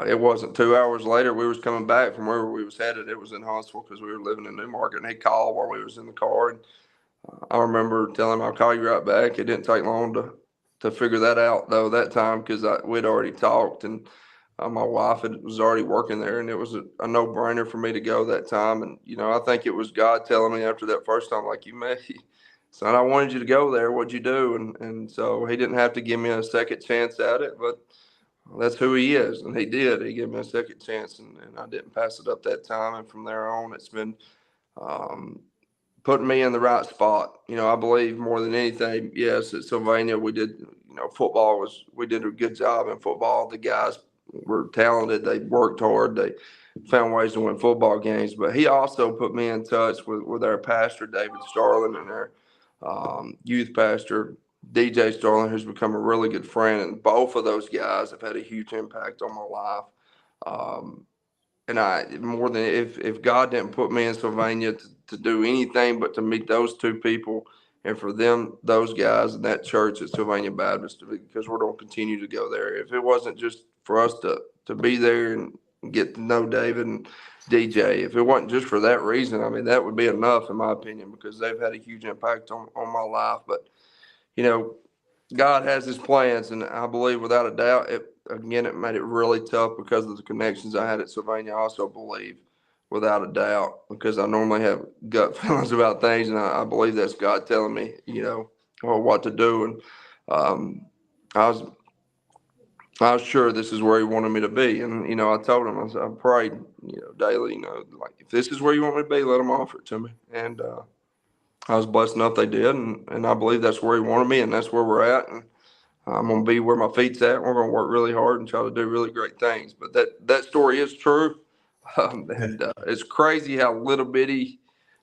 It wasn't 2 hours later. We was coming back from where we was headed. It was in Huntsville because we were living in Newmarket, and he called while we was in the car. And I remember telling him, I'll call you right back. It didn't take long to figure that out, though, that time because we'd already talked, and my wife was already working there, and it was a no-brainer for me to go that time. And, I think it was God telling me after that first time, like, son, I wanted you to go there. What'd you do? And so he didn't have to give me a second chance at it, but that's who he is, and he did. He gave me a second chance, and I didn't pass it up that time. And from there on, it's been putting me in the right spot. I believe more than anything, yes, at Sylvania we did, we did a good job in football. The guys were talented. They worked hard. They found ways to win football games. But he also put me in touch with our pastor, David Starlin, and our youth pastor, DJ Starlin, who's become a really good friend. And both of those guys have had a huge impact on my life. And more than if God didn't put me in Sylvania to do anything but to meet those two people, and for those guys in that church at Sylvania Baptist, because we're going to continue to go there. If it wasn't just for us to be there and get to know David and DJ, if it wasn't just for that reason, I mean, that would be enough in my opinion, because they've had a huge impact on my life. But, God has his plans, and I believe without a doubt, it made it really tough because of the connections I had at Sylvania. I also believe without a doubt, because I normally have gut feelings about things, and I believe that's God telling me, what to do. And I was sure this is where he wanted me to be. And, I told him, I prayed, daily, like, if this is where you want me to be, let him offer it to me. And I was blessed enough they did, and I believe that's where he wanted me, and that's where we're at. And I'm going to be where my feet's at. We're going to work really hard and try to do really great things. But that story is true. And it's crazy how little bitty,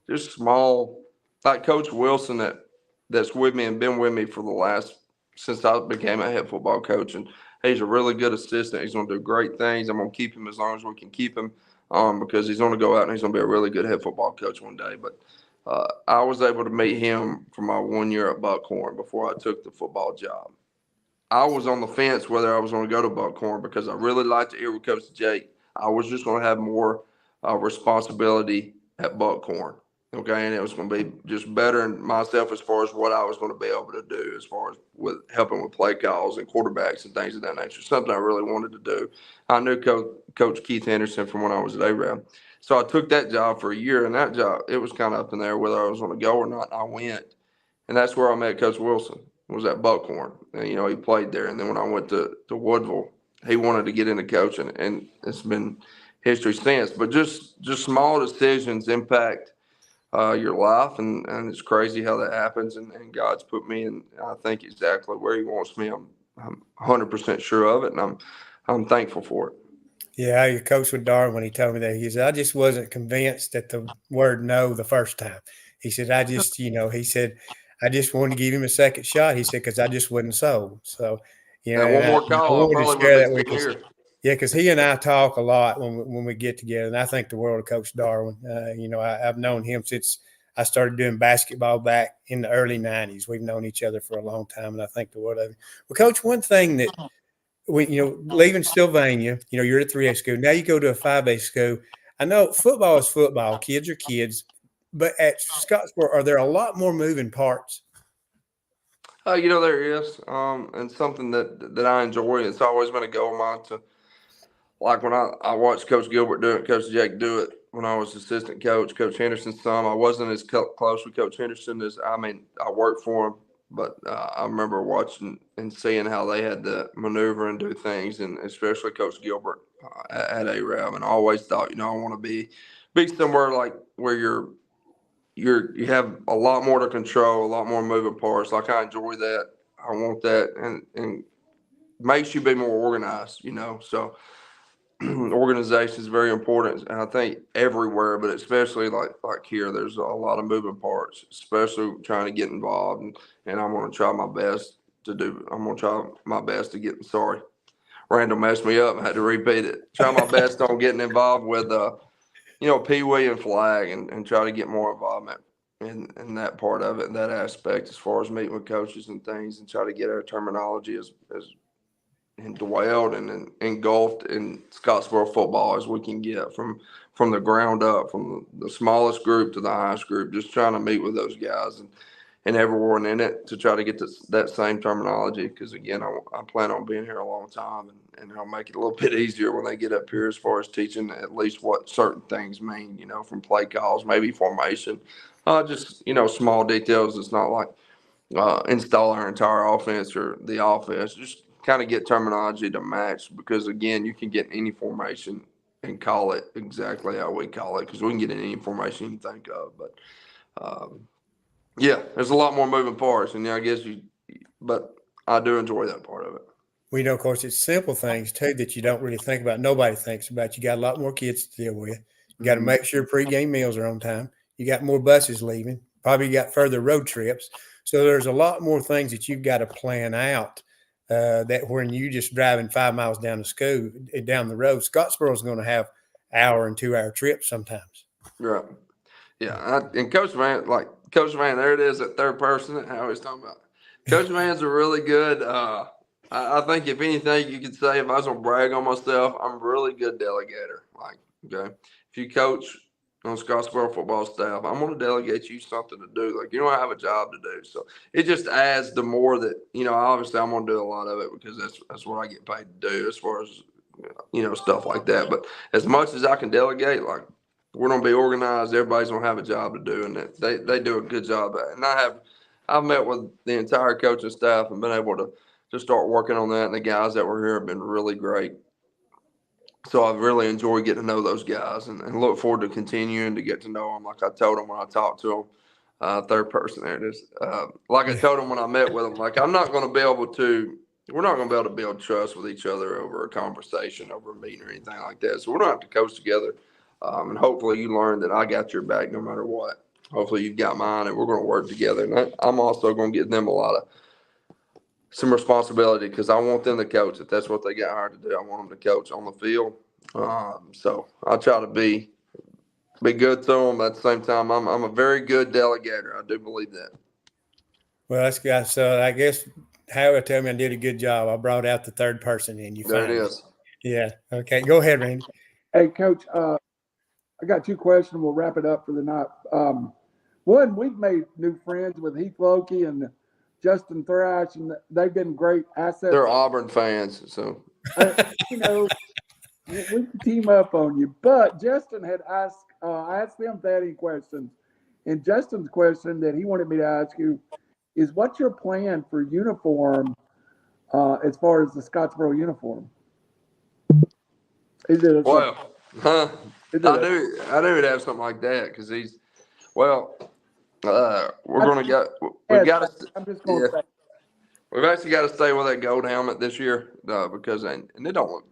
just small, like Coach Wilson that's with me and been with me for since I became a head football coach. And he's a really good assistant. He's going to do great things. I'm going to keep him as long as we can keep him, because he's going to go out and he's going to be a really good head football coach one day. But I was able to meet him for my 1 year at Buckhorn before I took the football job. I was on the fence whether I was going to go to Buckhorn because I really liked it here with Coach Jake. I was just going to have more responsibility at Buckhorn. Okay, and it was going to be just bettering myself as far as what I was going to be able to do as far as with helping with play calls and quarterbacks and things of that nature. Something I really wanted to do. I knew Coach Keith Henderson from when I was at ARAB. So I took that job for a year, and that job, it was kind of up in there whether I was going to go or not. I went, and that's where I met Coach Wilson, was at Buckhorn. And, you know, he played there. And then when I went to Woodville, he wanted to get into coaching, and it's been history since. But just small decisions impact your life, and it's crazy how that happens. And God's put me in, I think, exactly where He wants me. I'm 100% sure of it, and I'm thankful for it. Yeah, your coach with Darwin, when he told me that, he said, I just wasn't convinced at the word no the first time. He said, he said, I just wanted to give him a second shot. He said, because I just wasn't sold. So, And one more call, I wanted probably to would share be that with sitting you. here. Yeah, because he and I talk a lot when we get together, and I think the world of Coach Darwin. I've known him since I started doing basketball back in the early 90s. We've known each other for a long time, and I think the world of him. Well, Coach, one thing that leaving Sylvania, you're at a 3A school. Now you go to a 5A school. I know football is football. Kids are kids. But at Scottsboro, are there a lot more moving parts? There is, and something that I enjoy. It's always been a goal of mine to, like when I watched Coach Gilbert do it, Coach Jake do it when I was assistant coach, Coach Henderson's son. I wasn't as close with Coach Henderson I worked for him, but I remember watching and seeing how they had to maneuver and do things, and especially Coach Gilbert at ARAB. And I always thought, I want to be somewhere like where you have a lot more to control, a lot more moving parts. Like I enjoy that. I want that, and makes you be more organized, So organization is very important, and I think everywhere, but especially like here, there's a lot of moving parts, especially trying to get involved, and I'm going to try my best to do. I'm going to try my best to get. Sorry, Randall messed me up. I had to repeat it. Try my best on getting involved with Pee Wee and flag, and try to get more involvement in that part of it, and that aspect, as far as meeting with coaches and things, and try to get our terminology as dwelled and engulfed in Scottsboro football as we can get from the ground up, from the smallest group to the highest group, just trying to meet with those guys and everyone in it to try to get that same terminology. Because again, I plan on being here a long time, and I'll make it a little bit easier when they get up here as far as teaching at least what certain things mean, from play calls, maybe formation, just, small details. It's not like install our entire offense or the offense, just kind of get terminology to match, because again, you can get any formation and call it exactly how we call it, because we can get in any formation you think of. But there's a lot more moving parts, and I guess but I do enjoy that part of it. We know, of course, it's simple things too that you don't really think about. Nobody thinks about. You got a lot more kids to deal with. You got to make sure pregame meals are on time. You got more buses leaving. Probably got further road trips. So there's a lot more things that you've got to plan out. That when you just driving 5 miles down the road, Scottsboro is going to have hour and 2 hour trips sometimes. Right. Yeah. And Coach Vann, there it is, that third person that I was talking about. Coach Vann's a really good. I think if anything you could say, if I was gonna brag on myself, I'm a really good delegator. Okay, if you coach on Scottsboro football staff, I'm gonna delegate you something to do. Like, you don't have a job to do, so it just adds the more that obviously I'm gonna do a lot of it because that's what I get paid to do as far as stuff like that. But as much as I can delegate, like, we're gonna be organized. Everybody's gonna have a job to do, and they do a good job at it. And I've met with the entire coaching staff and been able to start working on that. And the guys that were here have been really great. So I've really enjoyed getting to know those guys, and look forward to continuing to get to know them. Like I told them when I talked to them, third person, there it is. Like I told them when I met with them, like, we're not going to be able to build trust with each other over a conversation, over a meeting or anything like that. So we're going to have to coach together. And hopefully you learn that I got your back no matter what. Hopefully you've got mine, and we're going to work together. And I'm also going to give them some responsibility, because I want them to coach. If that's what they got hired to do, I want them to coach on the field. So I try to be be good to them. At the same time, I'm a very good delegator. I do believe that. Well, that's good. So I guess Howard tell me I did a good job. I brought out the third person in. You There it finally. is. Yeah. Okay. Go ahead, Randy. Hey, Coach, I got two questions. We'll wrap it up for the night. One, we've made new friends with Heath Loki and Justin Thrash, and they've been great assets. They're Auburn fans, so You know, we can team up on you. But Justin had asked, I asked them if they had any questions. And Justin's question that he wanted me to ask you is, what's your plan for uniform as far as the Scottsboro uniform? Is it a, well, huh? is it I a, knew he'd have something like that because he's well. We're gonna get. We've got to. I'm just going to Yeah. say, We've actually got to stay with that gold helmet this year because and it don't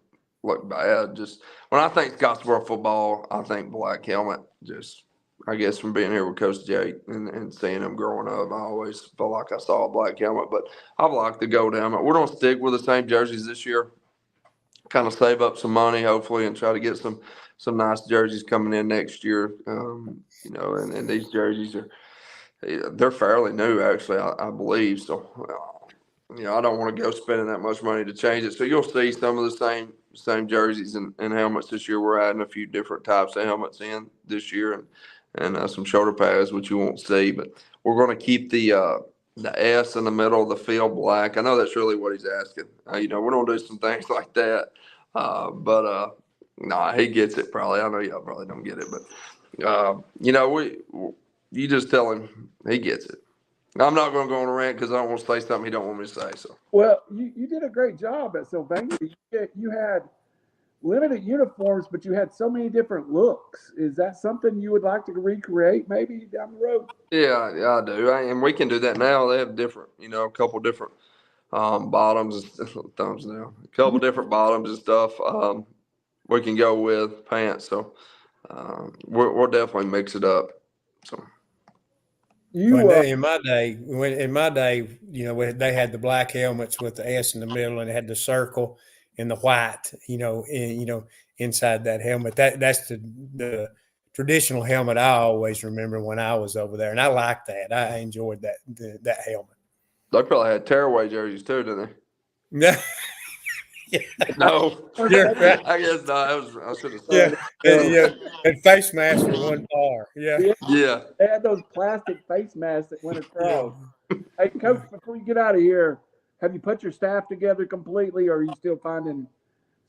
look bad. Just when I think Scottsboro football, I think black helmet. Just I guess from being here with Coach Jake and seeing him growing up, I always felt like I saw a black helmet. But I've liked the gold helmet. We're gonna stick with the same jerseys this year. Kind of save up some money, hopefully, and try to get some nice jerseys coming in next year. You know, and these jerseys they're fairly new, actually, I believe. So, you know, I don't want to go spending that much money to change it. So you'll see some of the same jerseys and helmets this year. We're adding a few different types of helmets in this year and some shoulder pads, which you won't see. But we're going to keep the S in the middle of the field black. I know that's really what he's asking. You know, we're going to do some things like that. But nah, he gets it probably. I know y'all probably don't get it. But, you know, you just tell him he gets it. I'm not going to go on a rant because I don't want to say something he don't want me to say. So well, you did a great job at Sylvania. You had limited uniforms, but you had so many different looks. Is that something you would like to recreate maybe down the road? yeah, I do, and we can do that now. They have different, you know, a couple different bottoms and thumbs now, a couple different bottoms and stuff. We can go with pants, so we'll definitely mix it up. So. You In my day, you know, they had the black helmets with the S in the middle, and it had the circle and the white, inside that helmet. That's the traditional helmet I always remember when I was over there, and I liked that. I enjoyed that helmet. They probably had tearaway jerseys too, didn't they? Yeah. No, You're right. I guess not. I should have said. Yeah, and face masks for one bar. Yeah. Yeah. They had those plastic face masks that went across. Yeah. Hey, Coach, before you get out of here, have you put your staff together completely, or are you still adding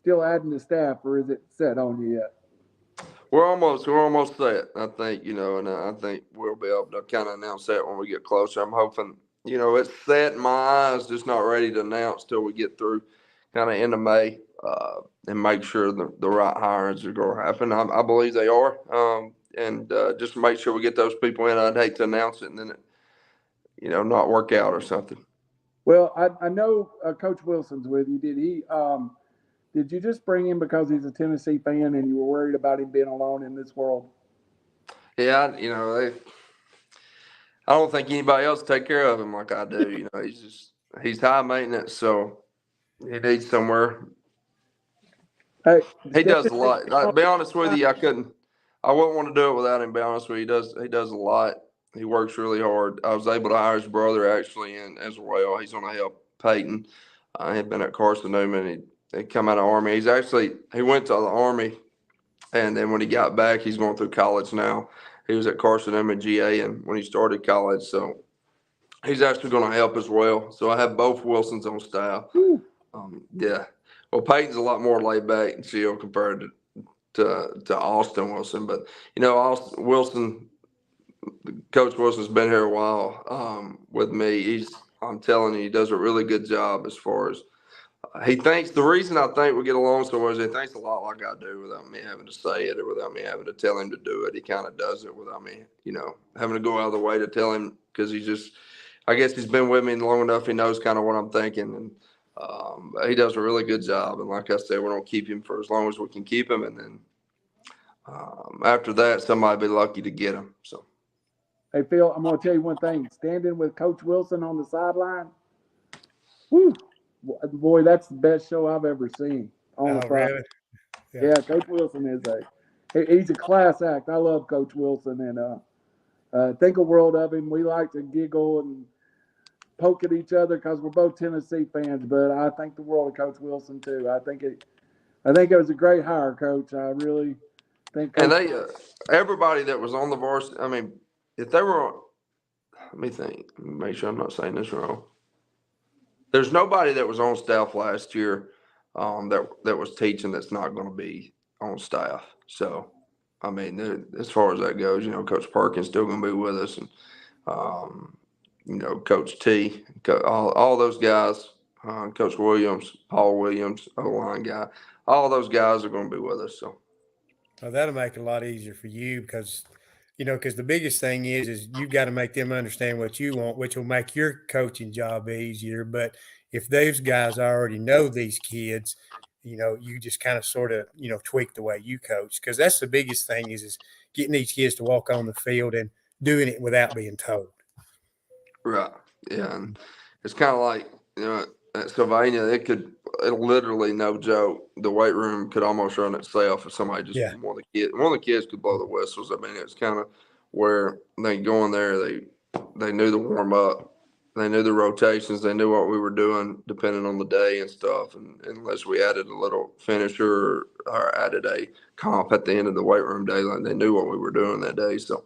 the staff, or is it set on you yet? We're almost set. I think, you know, and I think we'll be able to kind of announce that when we get closer. I'm hoping, you know, it's set in my eyes, just not ready to announce till we get through kind of end of May and make sure the right hirings are going to happen. I believe they are. And just to make sure we get those people in, I'd hate to announce it and then it, you know, not work out or something. Well, I know Coach Wilson's with you. Did you just bring him because he's a Tennessee fan and you were worried about him being alone in this world? Yeah, you know, I don't think anybody else take care of him like I do. You know, he's high maintenance, so he needs somewhere. Hey, He does a lot. To be honest with you, I wouldn't want to do it without him. Be honest with you, he does a lot. He works really hard. I was able to hire his brother actually in as well. He's going to help Peyton. He'd been at Carson Newman. He come out of the Army. He went to the Army, and then when he got back, he's going through college now. He was at Carson Newman GA, and when he started college, so he's actually going to help as well. So I have both Wilsons on staff. Yeah. Well, Peyton's a lot more laid back and chill compared to Austin Wilson, but you know, Coach Wilson's been here a while with me. I'm telling you, he does a really good job as far as he thinks. The reason I think we get along so well is he thinks a lot like I do without me having to say it or without me having to tell him to do it. He kind of does it without me, you know, having to go out of the way to tell him because I guess he's been with me long enough. He knows kind of what I'm thinking, and he does a really good job. And like I said, we're going to keep him for as long as we can keep him. And then after that, somebody be lucky to get him. So, hey, Phil, I'm going to tell you one thing. Standing with Coach Wilson on the sideline, whoo, boy, that's the best show I've ever seen. Oh, really? Yeah, Coach Wilson he's a class act. I love Coach Wilson, and think a world of him. We like to giggle and poke at each other because we're both Tennessee fans, but I think the world of Coach Wilson too. I think it was a great hire, Coach. I really think And Coach. they, everybody that was on the varsity, I mean, if they were, let me think, make sure I'm not saying this wrong. There's nobody that was on staff last year that was teaching that's not going to be on staff. So, I mean, as far as that goes, Coach Perkins still going to be with us, and Coach T, all those guys, Coach Williams, Paul Williams, O-line guy, all those guys are going to be with us. So. Well, that'll make it a lot easier for you because, because the biggest thing is you've got to make them understand what you want, which will make your coaching job easier. But if those guys already know these kids, you just kind of sort of, tweak the way you coach, because that's the biggest thing is getting these kids to walk on the field and doing it without being told. Right. Yeah. And it's kind of like, at Sylvania, it literally, no joke, the weight room could almost run itself if somebody just, Yeah. one of the kids could blow the whistles. I mean, it's kind of where they go in there, they knew the warm up, they knew the rotations, they knew what we were doing depending on the day and stuff. And unless we added a little finisher or added a comp at the end of the weight room day, like they knew what we were doing that day. So,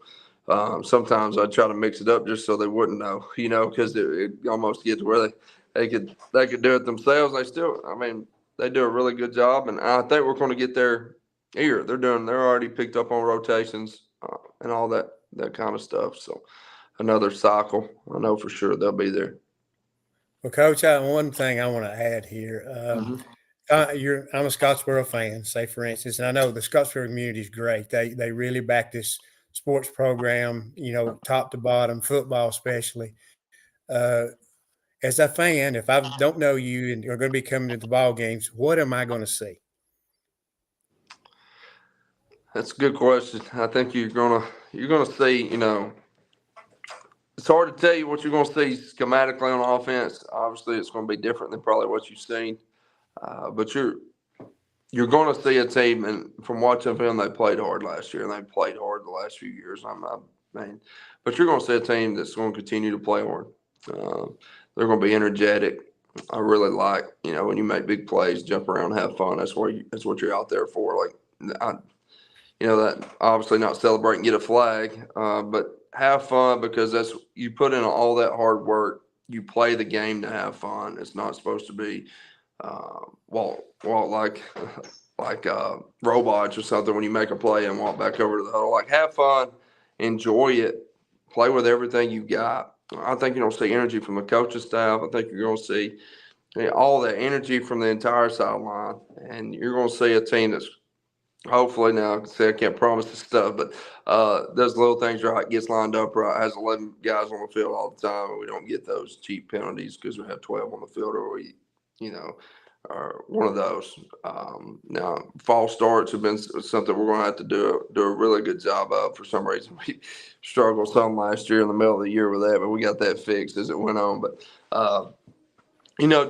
sometimes I'd try to mix it up just so they wouldn't know, because it almost gets where they could do it themselves. They do a really good job, and I think we're going to get their ear. They're already picked up on rotations and all that kind of stuff. So another cycle, I know for sure they'll be there. Well, Coach, one thing I want to add here. I'm a Scottsboro fan, say for instance, and I know the Scottsboro community is great. They really back this sports program, top to bottom, football especially. As a fan, if I don't know you and you're going to be coming to the ball games, what am I going to see? That's a good question. I think you're gonna see. It's hard to tell you what you're going to see schematically on offense. Obviously, it's going to be different than probably what you've seen, but you're going to see a team, and from watching film, they played hard last year, and they played hard the last few years. But you're going to see a team that's going to continue to play hard. They're going to be energetic. I really like, when you make big plays, jump around, have fun. That's what you're out there for. That obviously not celebrate and get a flag, but have fun, because that's, you put in all that hard work. You play the game to have fun. It's not supposed to be walk like robots or something when you make a play and walk back over to the huddle. Like, have fun, enjoy it, play with everything you got. I think you're going to see energy from the coaching staff. I think you're going to see all that energy from the entire sideline, and you're going to see a team that's hopefully, now I can't promise this stuff, but does little things right, gets lined up right, has 11 guys on the field all the time, and we don't get those cheap penalties because we have 12 on the field, or we, are one of those. Now, false starts have been something we're going to have to do a really good job of. For some reason, we struggled some last year in the middle of the year with that, but we got that fixed as it went on. But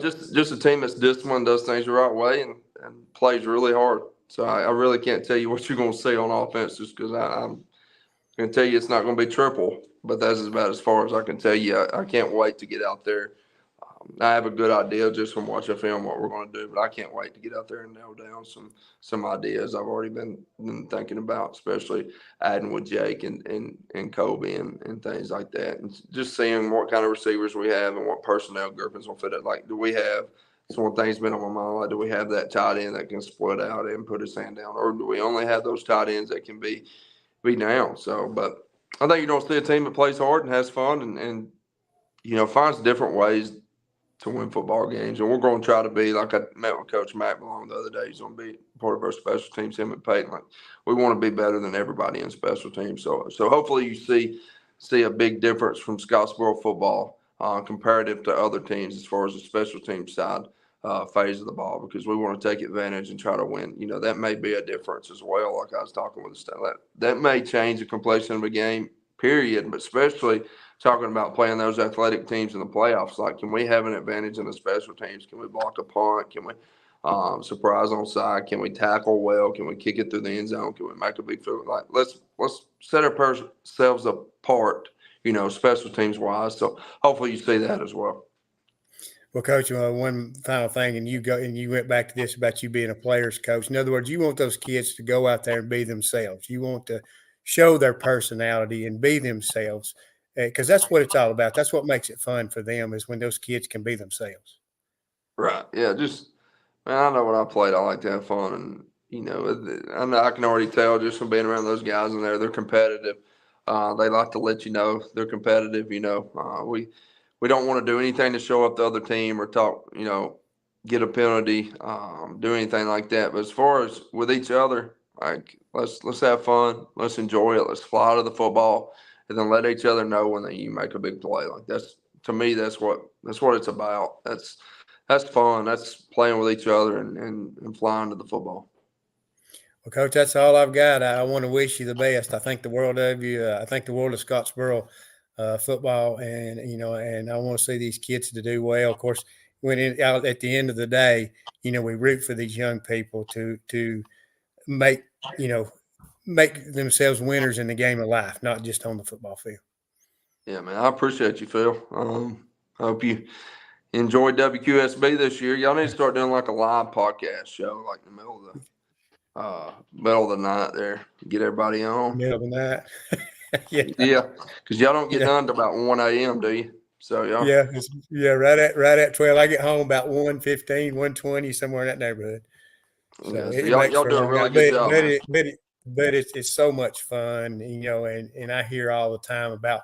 just a team that's disciplined, does things the right way, and plays really hard. So I really can't tell you what you're going to see on offense, just because I'm going to tell you it's not going to be triple, but that's about as far as I can tell you. I can't wait to get out there. I have a good idea just from watching film what we're going to do, but I can't wait to get out there and nail down some ideas I've already been thinking about, especially adding with Jake and Kobe and things like that, and just seeing what kind of receivers we have and what personnel groupings will fit it. Like, do we have – it's one thing's been on my mind. Like, do we have that tight end that can split out and put his hand down, or do we only have those tight ends that can be down? So, but I think you're going to see a team that plays hard and has fun and finds different ways to win football games. And we're going to try to be, like I met with Coach Matt Malone the other day. He's going to be part of our special teams, him and Peyton. Like, we want to be better than everybody in special teams. So hopefully you see a big difference from Scottsboro football comparative to other teams as far as the special team side phase of the ball, because we want to take advantage and try to win. That may be a difference as well. Like I was talking with the staff, that may change the complexion of a game, period, but especially talking about playing those athletic teams in the playoffs. Like, can we have an advantage in the special teams? Can we block a punt? Can we surprise on side? Can we tackle well? Can we kick it through the end zone? Can we make a big field? Like let's set ourselves apart, special teams wise. So hopefully you see that as well. Well, Coach, one final thing, and you went back to this about you being a player's coach. In other words, you want those kids to go out there and be themselves. You want to show their personality and be themselves, because that's what it's all about. That's what makes it fun for them, is when those kids can be themselves. Right. Yeah. Man, I know when I played, I like to have fun, and I can already tell just from being around those guys in there, they're competitive. They like to let you know they're competitive. We don't want to do anything to show up the other team or talk, get a penalty, do anything like that. But as far as with each other, like let's have fun, let's enjoy it, let's fly to the football, and then let each other know when you make a big play. Like to me, that's what it's about. That's fun. That's playing with each other and flying to the football. Well, Coach, that's all I've got. I want to wish you the best. I think the world of you. I think the world of Scottsboro football, and I want to see these kids to do well. Of course, out at the end of the day, we root for these young people to make themselves winners in the game of life, not just on the football field. Yeah, man, I appreciate you, Phil. I hope you enjoyed WQSB this year. Y'all need to start doing like a live podcast show, like in the middle of the night there. Get everybody on. Middle of the night. Yeah, because y'all don't get done to about 1 a.m., do you? So right at 12. I get home about 1:15, 1:20, somewhere in that neighborhood. So, so it y'all makes for do a long really night. good job. But it's so much fun, and I hear all the time about,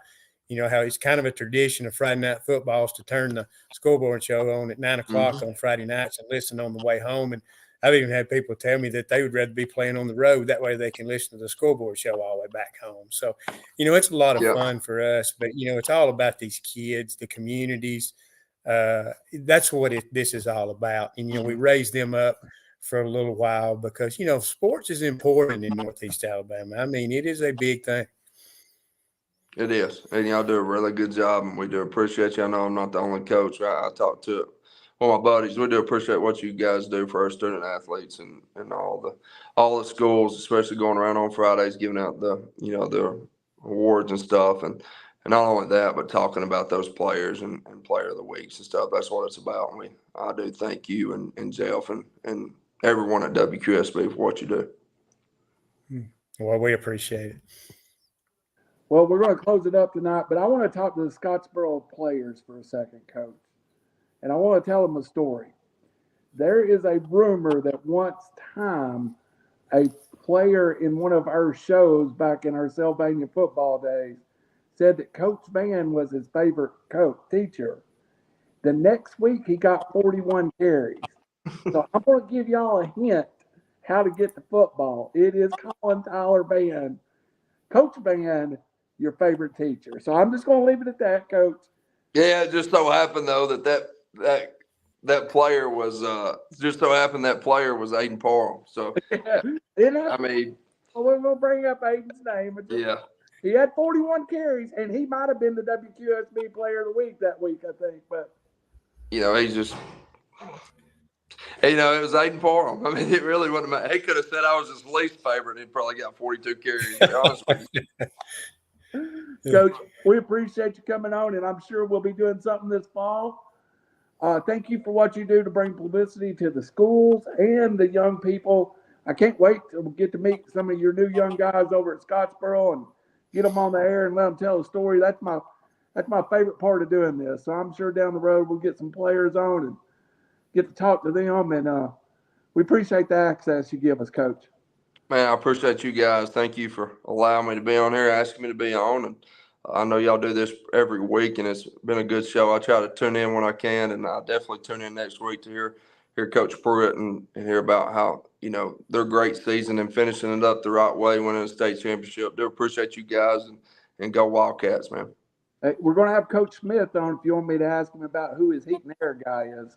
how it's kind of a tradition of Friday night footballs to turn the scoreboard show on at 9 o'clock on Friday nights and listen on the way home. And I've even had people tell me that they would rather be playing on the road. That way they can listen to the scoreboard show all the way back home. So, it's a lot of fun for us, but, it's all about these kids, the communities. That's what this is all about. And, we raise them up for a little while because, sports is important in Northeast Alabama. I mean, it is a big thing. It is. And y'all do a really good job, and we do appreciate you. I know I'm not the only coach. I talked to one of my buddies. We do appreciate what you guys do for our student athletes and all the schools, especially going around on Fridays, giving out the awards and stuff. And not only that, but talking about those players and player of the weeks and stuff. That's what it's about. And I do thank you and Jeff and everyone at WQSB for what you do. Well, we appreciate it. Well, we're going to close it up tonight, but I want to talk to the Scottsboro players for a second, Coach. And I want to tell them a story. There is a rumor that once time a player in one of our shows back in our Sylvania football days said that Coach Vann was his favorite teacher. The next week, he got 41 carries. So I'm going to give y'all a hint how to get to football. It is Colin Tyler Vann. Coach Vann, your favorite teacher. So I'm just going to leave it at that, Coach. Yeah, it just so happened though that player was Aiden Parham. So I mean, we're going to bring up Aiden's name. Yeah, he had 41 carries, and he might have been the WQSB Player of the Week that week, I think. But he's just. It was Aiden Parham. I mean, it really wasn't. He could have said I was his least favorite. He'd probably got 42 carries. To be honest with you. Coach, we appreciate you coming on, and I'm sure we'll be doing something this fall. Thank you for what you do to bring publicity to the schools and the young people. I can't wait to get to meet some of your new young guys over at Scottsboro and get them on the air and let them tell a story. That's my favorite part of doing this. So I'm sure down the road we'll get some players on and get to talk to them. And we appreciate the access you give us, Coach. Man, I appreciate you guys. Thank you for allowing me to be on here, asking me to be on. And I know y'all do this every week, and it's been a good show. I try to tune in when I can, and I'll definitely tune in next week to hear Coach Pruitt and hear about how, their great season and finishing it up the right way, winning the state championship. Do appreciate you guys, and go Wildcats, man. Hey, we're going to have Coach Smith on if you want me to ask him about who his heat and air guy is.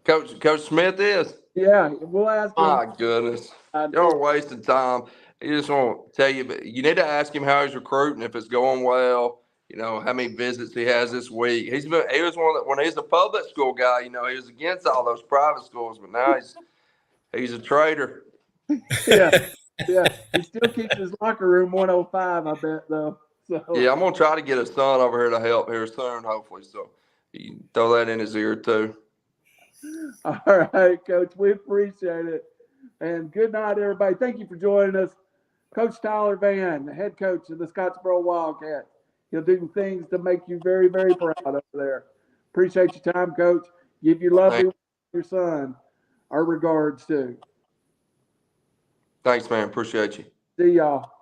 Coach Smith is? Yeah, we'll ask him. My goodness. Y'all are wasting time. I just want to tell you, but you need to ask him how he's recruiting, if it's going well, how many visits he has this week. He was one that when he's a public school guy, he was against all those private schools, but now He's a traitor. Yeah, yeah. He still keeps his locker room 105, I bet, though. So Yeah, I'm gonna try to get his son over here to help here soon, hopefully. So you can throw that in his ear too. all right, Coach. We appreciate it. And good night, everybody. Thank you for joining us. Coach Tyler Vann, the head coach of the Scottsboro Wildcats. He'll do things to make you very, very proud over there. Appreciate your time, Coach. Give your lovely your son our regards too. Thanks, man. Appreciate you. See y'all.